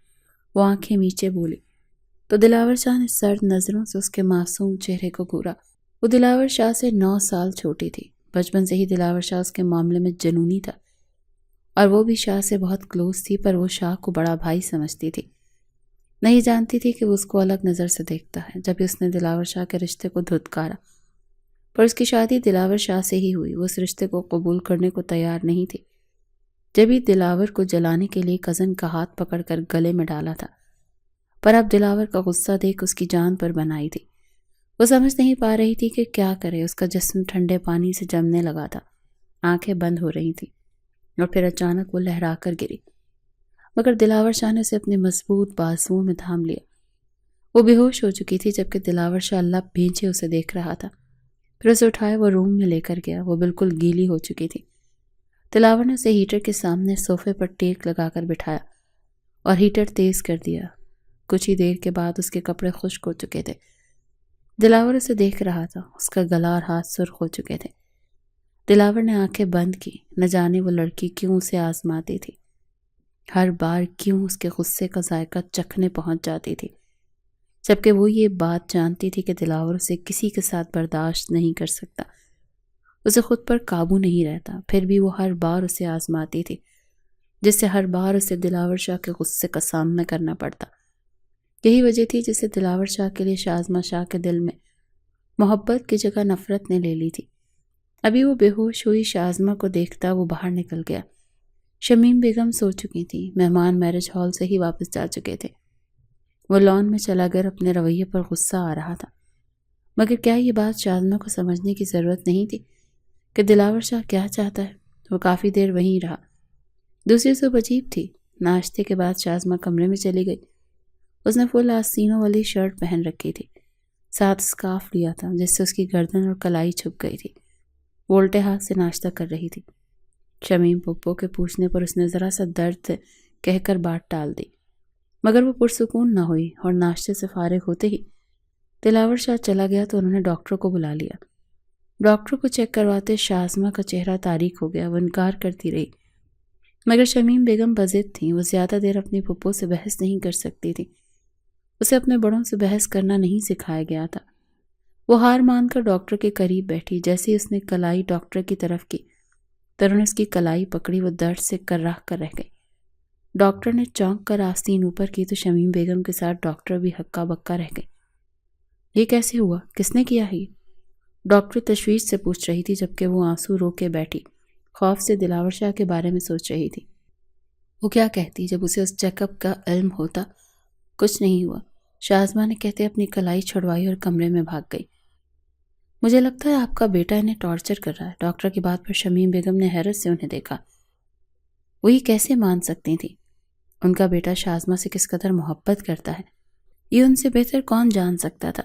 وہ آنکھیں میچے بولی تو دلاور شاہ نے سرد نظروں سے اس کے معصوم چہرے کو گھورا۔ وہ دلاور شاہ سے 9 سال چھوٹی تھی، بچپن سے ہی دلاور شاہ اس کے معاملے میں جنونی تھا اور وہ بھی شاہ سے بہت کلوز تھی، پر وہ شاہ کو بڑا بھائی سمجھتی تھی، نہیں جانتی تھی کہ وہ اس کو الگ نظر سے دیکھتا ہے۔ جب اس نے دلاور شاہ کے رشتے کو دھتکارا، پر اس کی شادی دلاور شاہ سے ہی ہوئی، وہ اس رشتے کو قبول کرنے کو تیار نہیں تھی۔ جب ہی دلاور کو جلانے کے لیے کزن کا ہاتھ پکڑ کر گلے میں ڈالا تھا، پر اب دلاور کا غصہ دیکھ اس کی جان پر بنائی تھی۔ وہ سمجھ نہیں پا رہی تھی کہ کیا کرے، اس کا جسم ٹھنڈے پانی سے جمنے لگا تھا، آنکھیں بند ہو رہی تھیں اور پھر اچانک وہ لہرا کر گری، مگر دلاور شاہ نے اسے اپنے مضبوط بازوؤں میں تھام لیا۔ وہ بے ہوش ہو چکی تھی جبکہ دلاور شاہ لب بھینچے اسے دیکھ رہا تھا، پھر اسے اٹھائے وہ روم میں لے کر گیا۔ وہ بالکل گیلی ہو چکی تھی۔ دلاور نے اسے ہیٹر کے سامنے صوفے پر ٹیک لگا کر بٹھایا اور ہیٹر تیز کر دیا۔ کچھ ہی دیر کے بعد اس کے کپڑے خشک ہو چکے تھے۔ دلاور اسے دیکھ رہا تھا، اس کا گلا اور ہاتھ سرخ ہو چکے تھے۔ دلاور نے آنکھیں بند کی، نہ جانے وہ لڑکی کیوں اسے آزماتی تھی، ہر بار کیوں اس کے غصے کا ذائقہ چکھنے پہنچ جاتی تھی، جبکہ وہ یہ بات جانتی تھی کہ دلاور اسے کسی کے ساتھ برداشت نہیں کر سکتا، اسے خود پر قابو نہیں رہتا، پھر بھی وہ ہر بار اسے آزماتی تھی، جس سے ہر بار اسے دلاور شاہ کے غصے کا سامنا کرنا پڑتا۔ یہی وجہ تھی جسے دلاور شاہ کے لیے شازمہ شاہ کے دل میں محبت کی جگہ نفرت نے لے لی تھی۔ ابھی وہ بے ہوش ہوئی شازمہ کو دیکھتا وہ باہر نکل گیا۔ شمیم بیگم سو چکی تھی، مہمان میرج ہال سے ہی واپس جا چکے تھے۔ وہ لان میں چلا کر اپنے رویے پر غصہ آ رہا تھا، مگر کیا یہ بات شازمہ کو سمجھنے کی ضرورت نہیں تھی کہ دلاور شاہ کیا چاہتا ہے؟ وہ کافی دیر وہیں رہا۔ دوسری صبح عجیب تھی۔ ناشتے کے بعد شازمہ کمرے میں چلی گئی۔ اس نے فل آستینوں والی شرٹ پہن رکھی تھی، ساتھ اسکارف لیا تھا جس سے اس کی گردن اور کلائی چھپ گئی تھی۔ وہ الٹے ہاتھ سے ناشتہ کر رہی تھی۔ شمیم پپو کے پوچھنے پر اس نے ذرا سا درد کہہ کر بات ٹال دی، مگر وہ پرسکون نہ ہوئی اور ناشتے سے فارغ ہوتے ہی دلاور شاہ چلا گیا تو انہوں نے ڈاکٹر کو بلا لیا۔ ڈاکٹر کو چیک کرواتے شازمہ کا چہرہ تاریک ہو گیا، وہ انکار کرتی رہی، مگر شمیم بیگم بضد تھیں، وہ زیادہ دیر اپنی پھپھو سے بحث نہیں کر سکتی تھی، اسے اپنے بڑوں سے بحث کرنا نہیں سکھایا گیا تھا۔ وہ ہار مان کر ڈاکٹر کے قریب بیٹھی، جیسے ہی اس نے کلائی ڈاکٹر کی طرف کی تو انہوں نے اس کی کلائی پکڑی، وہ درد سے کرراہ کر رہ گئی۔ ڈاکٹر نے چونک کر آستین اوپر کی تو شمیم بیگم کے ساتھ ڈاکٹر بھی ہکا بکا رہ گئی۔ یہ کیسے ہوا؟ کس نے کیا ہے؟ ڈاکٹر تشویش سے پوچھ رہی تھی جبکہ وہ آنسو رو کے بیٹھی خوف سے دلاور شاہ کے بارے میں سوچ رہی تھی۔ وہ کیا کہتی جب اسے اس چیک اپ کا علم ہوتا؟ کچھ نہیں ہوا، شازمہ نے کہتے اپنی کلائی چھڑوائی اور کمرے میں بھاگ گئی۔ مجھے لگتا ہے آپ کا بیٹا انہیں ٹارچر کر رہا ہے، ڈاکٹر کی بات پر شمیم بیگم نے حیرت سے انہیں دیکھا۔ وہ یہ کیسے مان سکتی تھی؟ ان کا بیٹا شازمہ سے کس قدر محبت کرتا ہے یہ ان سے بہتر کون جان سکتا تھا۔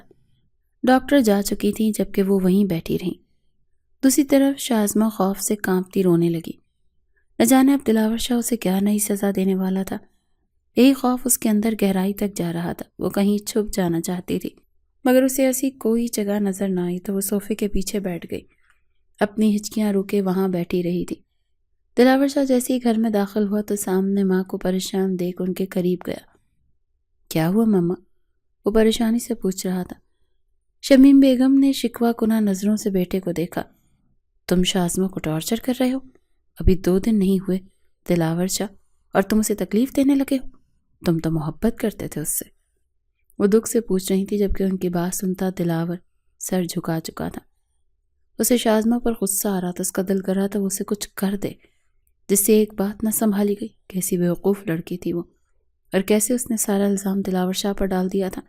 ڈاکٹر جا چکی تھی جبکہ وہ وہیں بیٹھی رہیں۔ دوسری طرف شازمہ خوف سے کانپتی رونے لگی۔ نہ جانے اب دلاور شاہ اسے کیا نئی سزا دینے والا تھا۔ یہی خوف اس کے اندر گہرائی تک جا رہا تھا۔ وہ کہیں چھپ جانا چاہتی تھی مگر اسے ایسی کوئی جگہ نظر نہ آئی تو وہ صوفے کے پیچھے بیٹھ گئی، اپنی ہچکیاں روکے وہاں بیٹھی رہی تھی۔ دلاور شاہ جیسے ہی گھر میں داخل ہوا تو سامنے ماں کو پریشان دیکھ ان کے قریب گیا۔ کیا ہوا ماما؟ وہ پریشانی سے پوچھ رہا تھا۔ شمیم بیگم نے شکوہ کناں نظروں سے بیٹے کو دیکھا۔ تم شازمہ کو ٹارچر کر رہے ہو؟ ابھی 2 دن نہیں ہوئے دلاور شاہ اور تم اسے تکلیف دینے لگے ہو؟ تم تو محبت کرتے تھے اس سے۔ وہ دکھ سے پوچھ رہی تھی جبکہ ان کی بات سنتا دلاور سر جھکا چکا تھا۔ اسے شازمہ پر غصہ آ رہا تھا، اس کا دل کر رہا تھا وہ اسے کچھ کر دے جس سے ایک بات نہ سنبھالی گئی۔ کیسی بیوقوف لڑکی تھی وہ، اور کیسے اس نے سارا الزام دلاور شاہ پر ڈال دیا تھا۔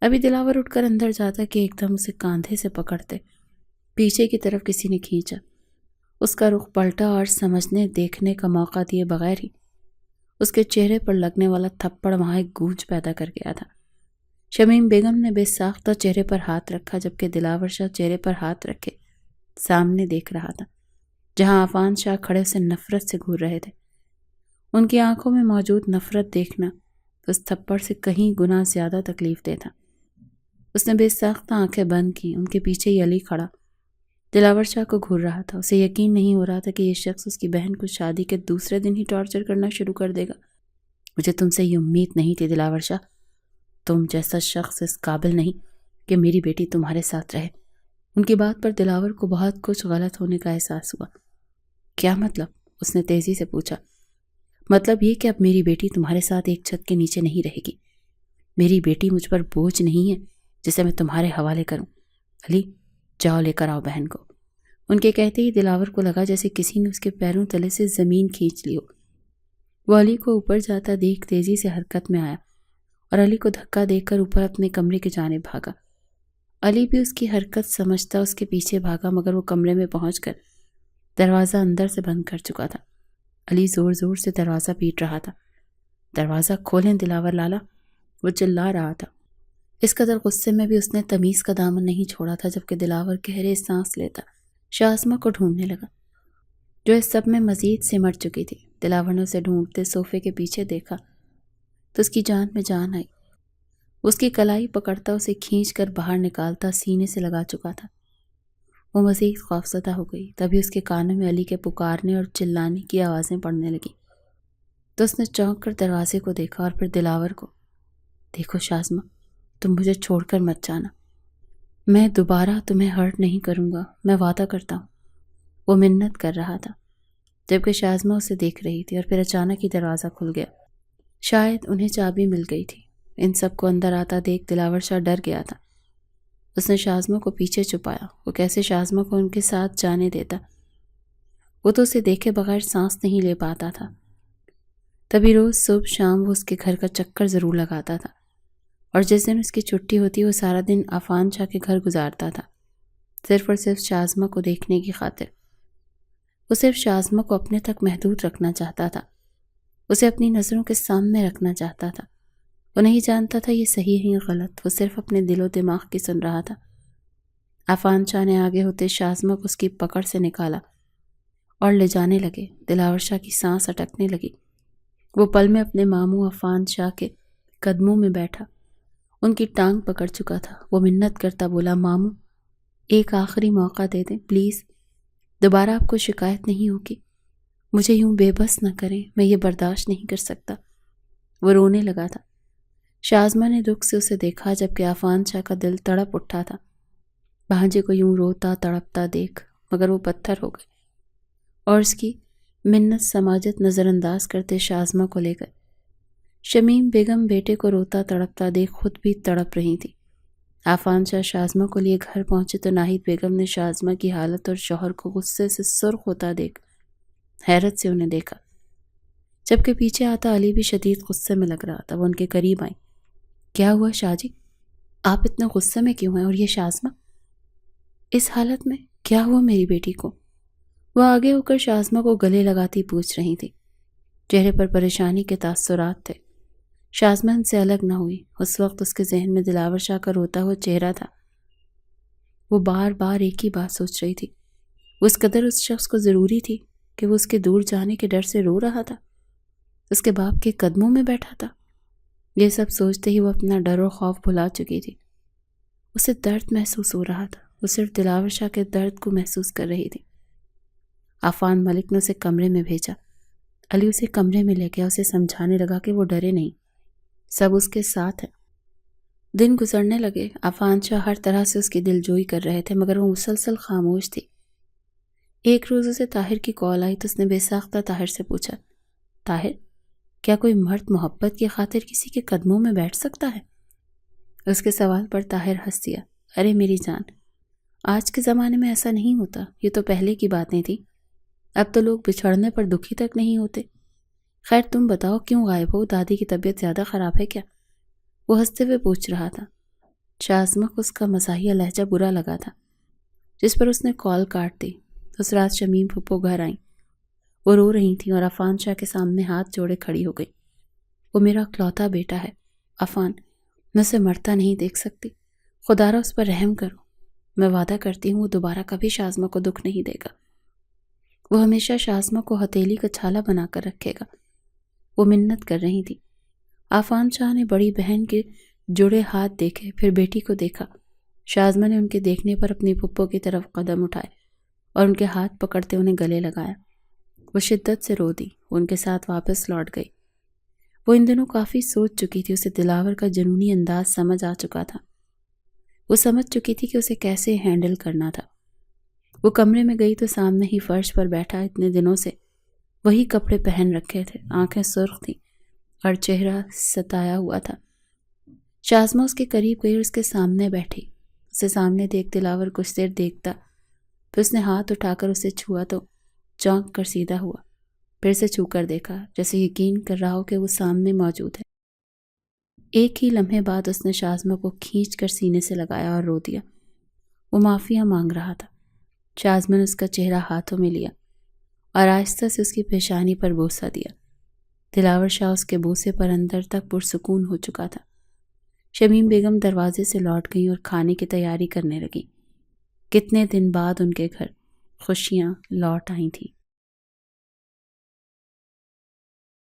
ابھی دلاور اٹھ کر اندر جاتا کہ ایک دم اسے کاندھے سے پکڑتے پیچھے کی طرف کسی نے کھینچا۔ اس کا رخ پلٹا اور سمجھنے دیکھنے کا موقع دیے بغیر ہی اس کے چہرے پر لگنے والا تھپڑ وہاں ایک گونج پیدا کر گیا تھا۔ شمیم بیگم نے بے ساختہ چہرے پر ہاتھ رکھا جبکہ دلاور شاہ چہرے پر ہاتھ رکھے سامنے دیکھ رہا تھا جہاں عفان شاہ کھڑے سے نفرت سے گھور رہے تھے۔ ان کی آنکھوں میں موجود نفرت دیکھنا اس تھپڑ سے کہیں گنا زیادہ تکلیف دہ تھا۔ اس نے بے ساختہ آنکھیں بند کی۔ ان کے پیچھے ہی علی کھڑا دلاور شاہ کو گھور رہا تھا۔ اسے یقین نہیں ہو رہا تھا کہ یہ شخص اس کی بہن کو شادی کے دوسرے دن ہی ٹارچر کرنا شروع کر دے گا۔ مجھے تم سے یہ امید نہیں تھی دلاور شاہ، تم جیسا شخص اس قابل نہیں کہ میری بیٹی تمہارے ساتھ رہے۔ ان کی بات پر دلاور کو بہت کچھ غلط ہونے کا احساس ہوا۔ کیا مطلب؟ اس نے تیزی سے پوچھا۔ مطلب یہ کہ اب میری بیٹی تمہارے ساتھ ایک چھت کے نیچے نہیں رہے گی۔ میری بیٹی مجھ پر بوجھ نہیں ہے جسے میں تمہارے حوالے کروں۔ علی جاؤ لے کر آؤ بہن کو۔ ان کے کہتے ہی دلاور کو لگا جیسے کسی نے اس کے پیروں تلے سے زمین کھینچ لی ہو۔ وہ علی کو اوپر جاتا دیکھ تیزی سے حرکت میں آیا اور علی کو دھکا دے کر اوپر اپنے کمرے کی جانب بھاگا۔ علی بھی اس کی حرکت سمجھتا اس کے پیچھے بھاگا مگر وہ کمرے میں پہنچ کر دروازہ اندر سے بند کر چکا تھا۔ علی زور زور سے دروازہ پیٹ رہا تھا۔ دروازہ کھولیں دلاور لالا، وہ چلا رہا تھا۔ اس قدر غصے میں بھی اس نے تمیز کا دامن نہیں چھوڑا تھا جبکہ دلاور گہرے سانس لیتا شازمہ کو ڈھونڈنے لگا جو اس سب میں مزید سمٹ چکی تھی۔ دلاور نے اسے ڈھونڈتے صوفے کے پیچھے دیکھا تو اس کی جان میں جان آئی۔ اس کی کلائی پکڑتا اسے کھینچ کر باہر نکالتا سینے سے لگا چکا تھا۔ وہ مزید خوفزدہ ہو گئی۔ تبھی اس کے کانوں میں علی کے پکارنے اور چلانے کی آوازیں پڑنے لگی تو اس نے چونک کر دروازے کو دیکھا اور پھر دلاور کو۔ دیکھو شازمہ، تم مجھے چھوڑ کر مت جانا، میں دوبارہ تمہیں ہرٹ نہیں کروں گا، میں وعدہ کرتا ہوں۔ وہ منت کر رہا تھا جبکہ شازمہ اسے دیکھ رہی تھی اور پھر اچانک ہی دروازہ کھل گیا۔ شاید انہیں چابی مل گئی تھی۔ ان سب کو اندر آتا دیکھ دلاور شاہ ڈر گیا تھا۔ اس نے شازمہ کو پیچھے چھپایا۔ وہ کیسے شازمہ کو ان کے ساتھ جانے دیتا؟ وہ تو اسے دیکھے بغیر سانس نہیں لے پاتا تھا۔ تبھی روز صبح شام وہ اس کے گھر کا چکر ضرور لگاتا تھا اور جس دن اس کی چھٹی ہوتی وہ سارا دن عفان شاہ کے گھر گزارتا تھا صرف اور صرف شازمہ کو دیکھنے کی خاطر۔ وہ صرف شازمہ کو اپنے تک محدود رکھنا چاہتا تھا، اسے اپنی نظروں کے سامنے رکھنا چاہتا تھا۔ وہ نہیں جانتا تھا یہ صحیح ہے یا غلط، وہ صرف اپنے دل و دماغ کی سن رہا تھا۔ عفان شاہ نے آگے ہوتے شازمہ کو اس کی پکڑ سے نکالا اور لے جانے لگے۔ دلاور شاہ کی سانس اٹکنے لگی۔ وہ پل میں اپنے ماموں عفان شاہ کے قدموں میں بیٹھا، ان کی ٹانگ پکڑ چکا تھا۔ وہ منت کرتا بولا، ماموں ایک آخری موقع دے دیں پلیز، دوبارہ آپ کو شکایت نہیں ہوگی، مجھے یوں بے بس نہ کریں، میں یہ برداشت نہیں کر سکتا۔ وہ رونے لگا تھا۔ شازمہ نے دکھ سے اسے دیکھا جبکہ عفان شاہ کا دل تڑپ اٹھا تھا بھانجے کو یوں روتا تڑپتا دیکھ، مگر وہ پتھر ہو گئے اور اس کی منت سماجت نظر انداز کرتے شازمہ کو لے گئے۔ شمیم بیگم بیٹے کو روتا تڑپتا دیکھ خود بھی تڑپ رہی تھی۔ عفان شاہ شازمہ کو لیے گھر پہنچے تو ناہید بیگم نے شازمہ کی حالت اور شوہر کو غصے سے سرخ ہوتا دیکھ حیرت سے انہیں دیکھا، جبکہ پیچھے آتا علی بھی شدید غصے میں لگ رہا تھا۔ وہ ان کے قریب آئیں۔ کیا ہوا شاہ جی؟ آپ اتنے غصے میں کیوں ہیں؟ اور یہ شازمہ اس حالت میں؟ کیا ہوا میری بیٹی کو؟ وہ آگے ہو کر شازمہ کو گلے لگاتی پوچھ رہی تھی۔ چہرے پر پریشانی کے تاثرات تھے۔ شازمہ ان سے الگ نہ ہوئی۔ اس وقت اس کے ذہن میں دلاور شاہ کا روتا ہوا چہرہ تھا۔ وہ بار بار ایک ہی بات سوچ رہی تھی، وہ اس قدر اس شخص کو ضروری تھی کہ وہ اس کے دور جانے کے ڈر سے رو رہا تھا، اس کے باپ کے قدموں میں بیٹھا تھا۔ یہ سب سوچتے ہی وہ اپنا ڈر و خوف بھلا چکی تھی۔ اسے درد محسوس ہو رہا تھا، وہ صرف دلاور شاہ کے درد کو محسوس کر رہی تھی۔ عفان ملک نے اسے کمرے میں بھیجا۔ علی اسے کمرے میں لے گیا، اسے سمجھانے لگا کہ وہ ڈرے نہیں، سب اس کے ساتھ ہیں۔ دن گزرنے لگے۔ عفان شاہ ہر طرح سے اس کی دلجوئی کر رہے تھے، مگر وہ مسلسل خاموش تھی۔ ایک روز اسے طاہر کی کال آئی تو اس نے بے ساختہ طاہر سے پوچھا، طاہر، کیا کوئی مرد محبت کی خاطر کسی کے قدموں میں بیٹھ سکتا ہے؟ اس کے سوال پر طاہر ہنس دیا۔ ارے میری جان، آج کے زمانے میں ایسا نہیں ہوتا، یہ تو پہلے کی باتیں تھیں، اب تو لوگ بچھڑنے پر دکھی تک نہیں ہوتے۔ خیر تم بتاؤ کیوں غائب ہو؟ دادی کی طبیعت زیادہ خراب ہے کیا؟ وہ ہنستے ہوئے پوچھ رہا تھا۔ شازمہ کو اس کا مزاحیہ لہجہ برا لگا تھا، جس پر اس نے کال کاٹ دی۔ اس رات شمیم پھپھو گھر آئیں۔ وہ رو رہی تھیں اور عفان شاہ کے سامنے ہاتھ جوڑے کھڑی ہو گئی۔ وہ میرا اکلوتا بیٹا ہے عفان، میں اسے مرتا نہیں دیکھ سکتی، خدا را اس پر رحم کرو۔ میں وعدہ کرتی ہوں وہ دوبارہ کبھی شازمہ کو دکھ نہیں دے گا، وہ ہمیشہ شازمہ کو ہتھیلی کا چھالا بنا کر رکھے گا۔ وہ منت کر رہی تھی۔ عفان شاہ نے بڑی بہن کے جڑے ہاتھ دیکھے، پھر بیٹی کو دیکھا۔ شازمہ نے ان کے دیکھنے پر اپنی پھپھو کی طرف قدم اٹھائے اور ان کے ہاتھ پکڑتے انہیں گلے لگایا۔ وہ شدت سے رو دی۔ وہ ان کے ساتھ واپس لوٹ گئی۔ وہ ان دنوں کافی سوچ چکی تھی، اسے دلاور کا جنونی انداز سمجھ آ چکا تھا، وہ سمجھ چکی تھی کہ اسے کیسے ہینڈل کرنا تھا۔ وہ کمرے میں گئی تو سامنے ہی فرش پر بیٹھا اتنے دنوں سے وہی کپڑے پہن رکھے تھے، آنکھیں سرخ تھیں اور چہرہ ستایا ہوا تھا۔ شازمہ اس کے قریب گئی اور اس کے سامنے بیٹھی۔ اسے سامنے دیکھ دلاور کچھ دیر دیکھتا، پھر اس نے ہاتھ اٹھا کر اسے چھوا تو چونک کر سیدھا ہوا، پھر سے چھو کر دیکھا، جیسے یقین کر رہا ہو کہ وہ سامنے موجود ہے۔ ایک ہی لمحے بعد اس نے شازمہ کو کھینچ کر سینے سے لگایا اور رو دیا۔ وہ معافیاں مانگ رہا تھا۔ شازمہ نے اس کا چہرہ ہاتھوں میں لیا اور آہستہ سے اس کی پیشانی پر بوسہ دیا۔ دلاور شاہ اس کے بوسے پر اندر تک پرسکون ہو چکا تھا۔ شمیم بیگم دروازے سے لوٹ گئیں اور کھانے کی تیاری کرنے لگیں۔ کتنے دن بعد ان کے گھر خوشیاں لوٹ آئی تھیں۔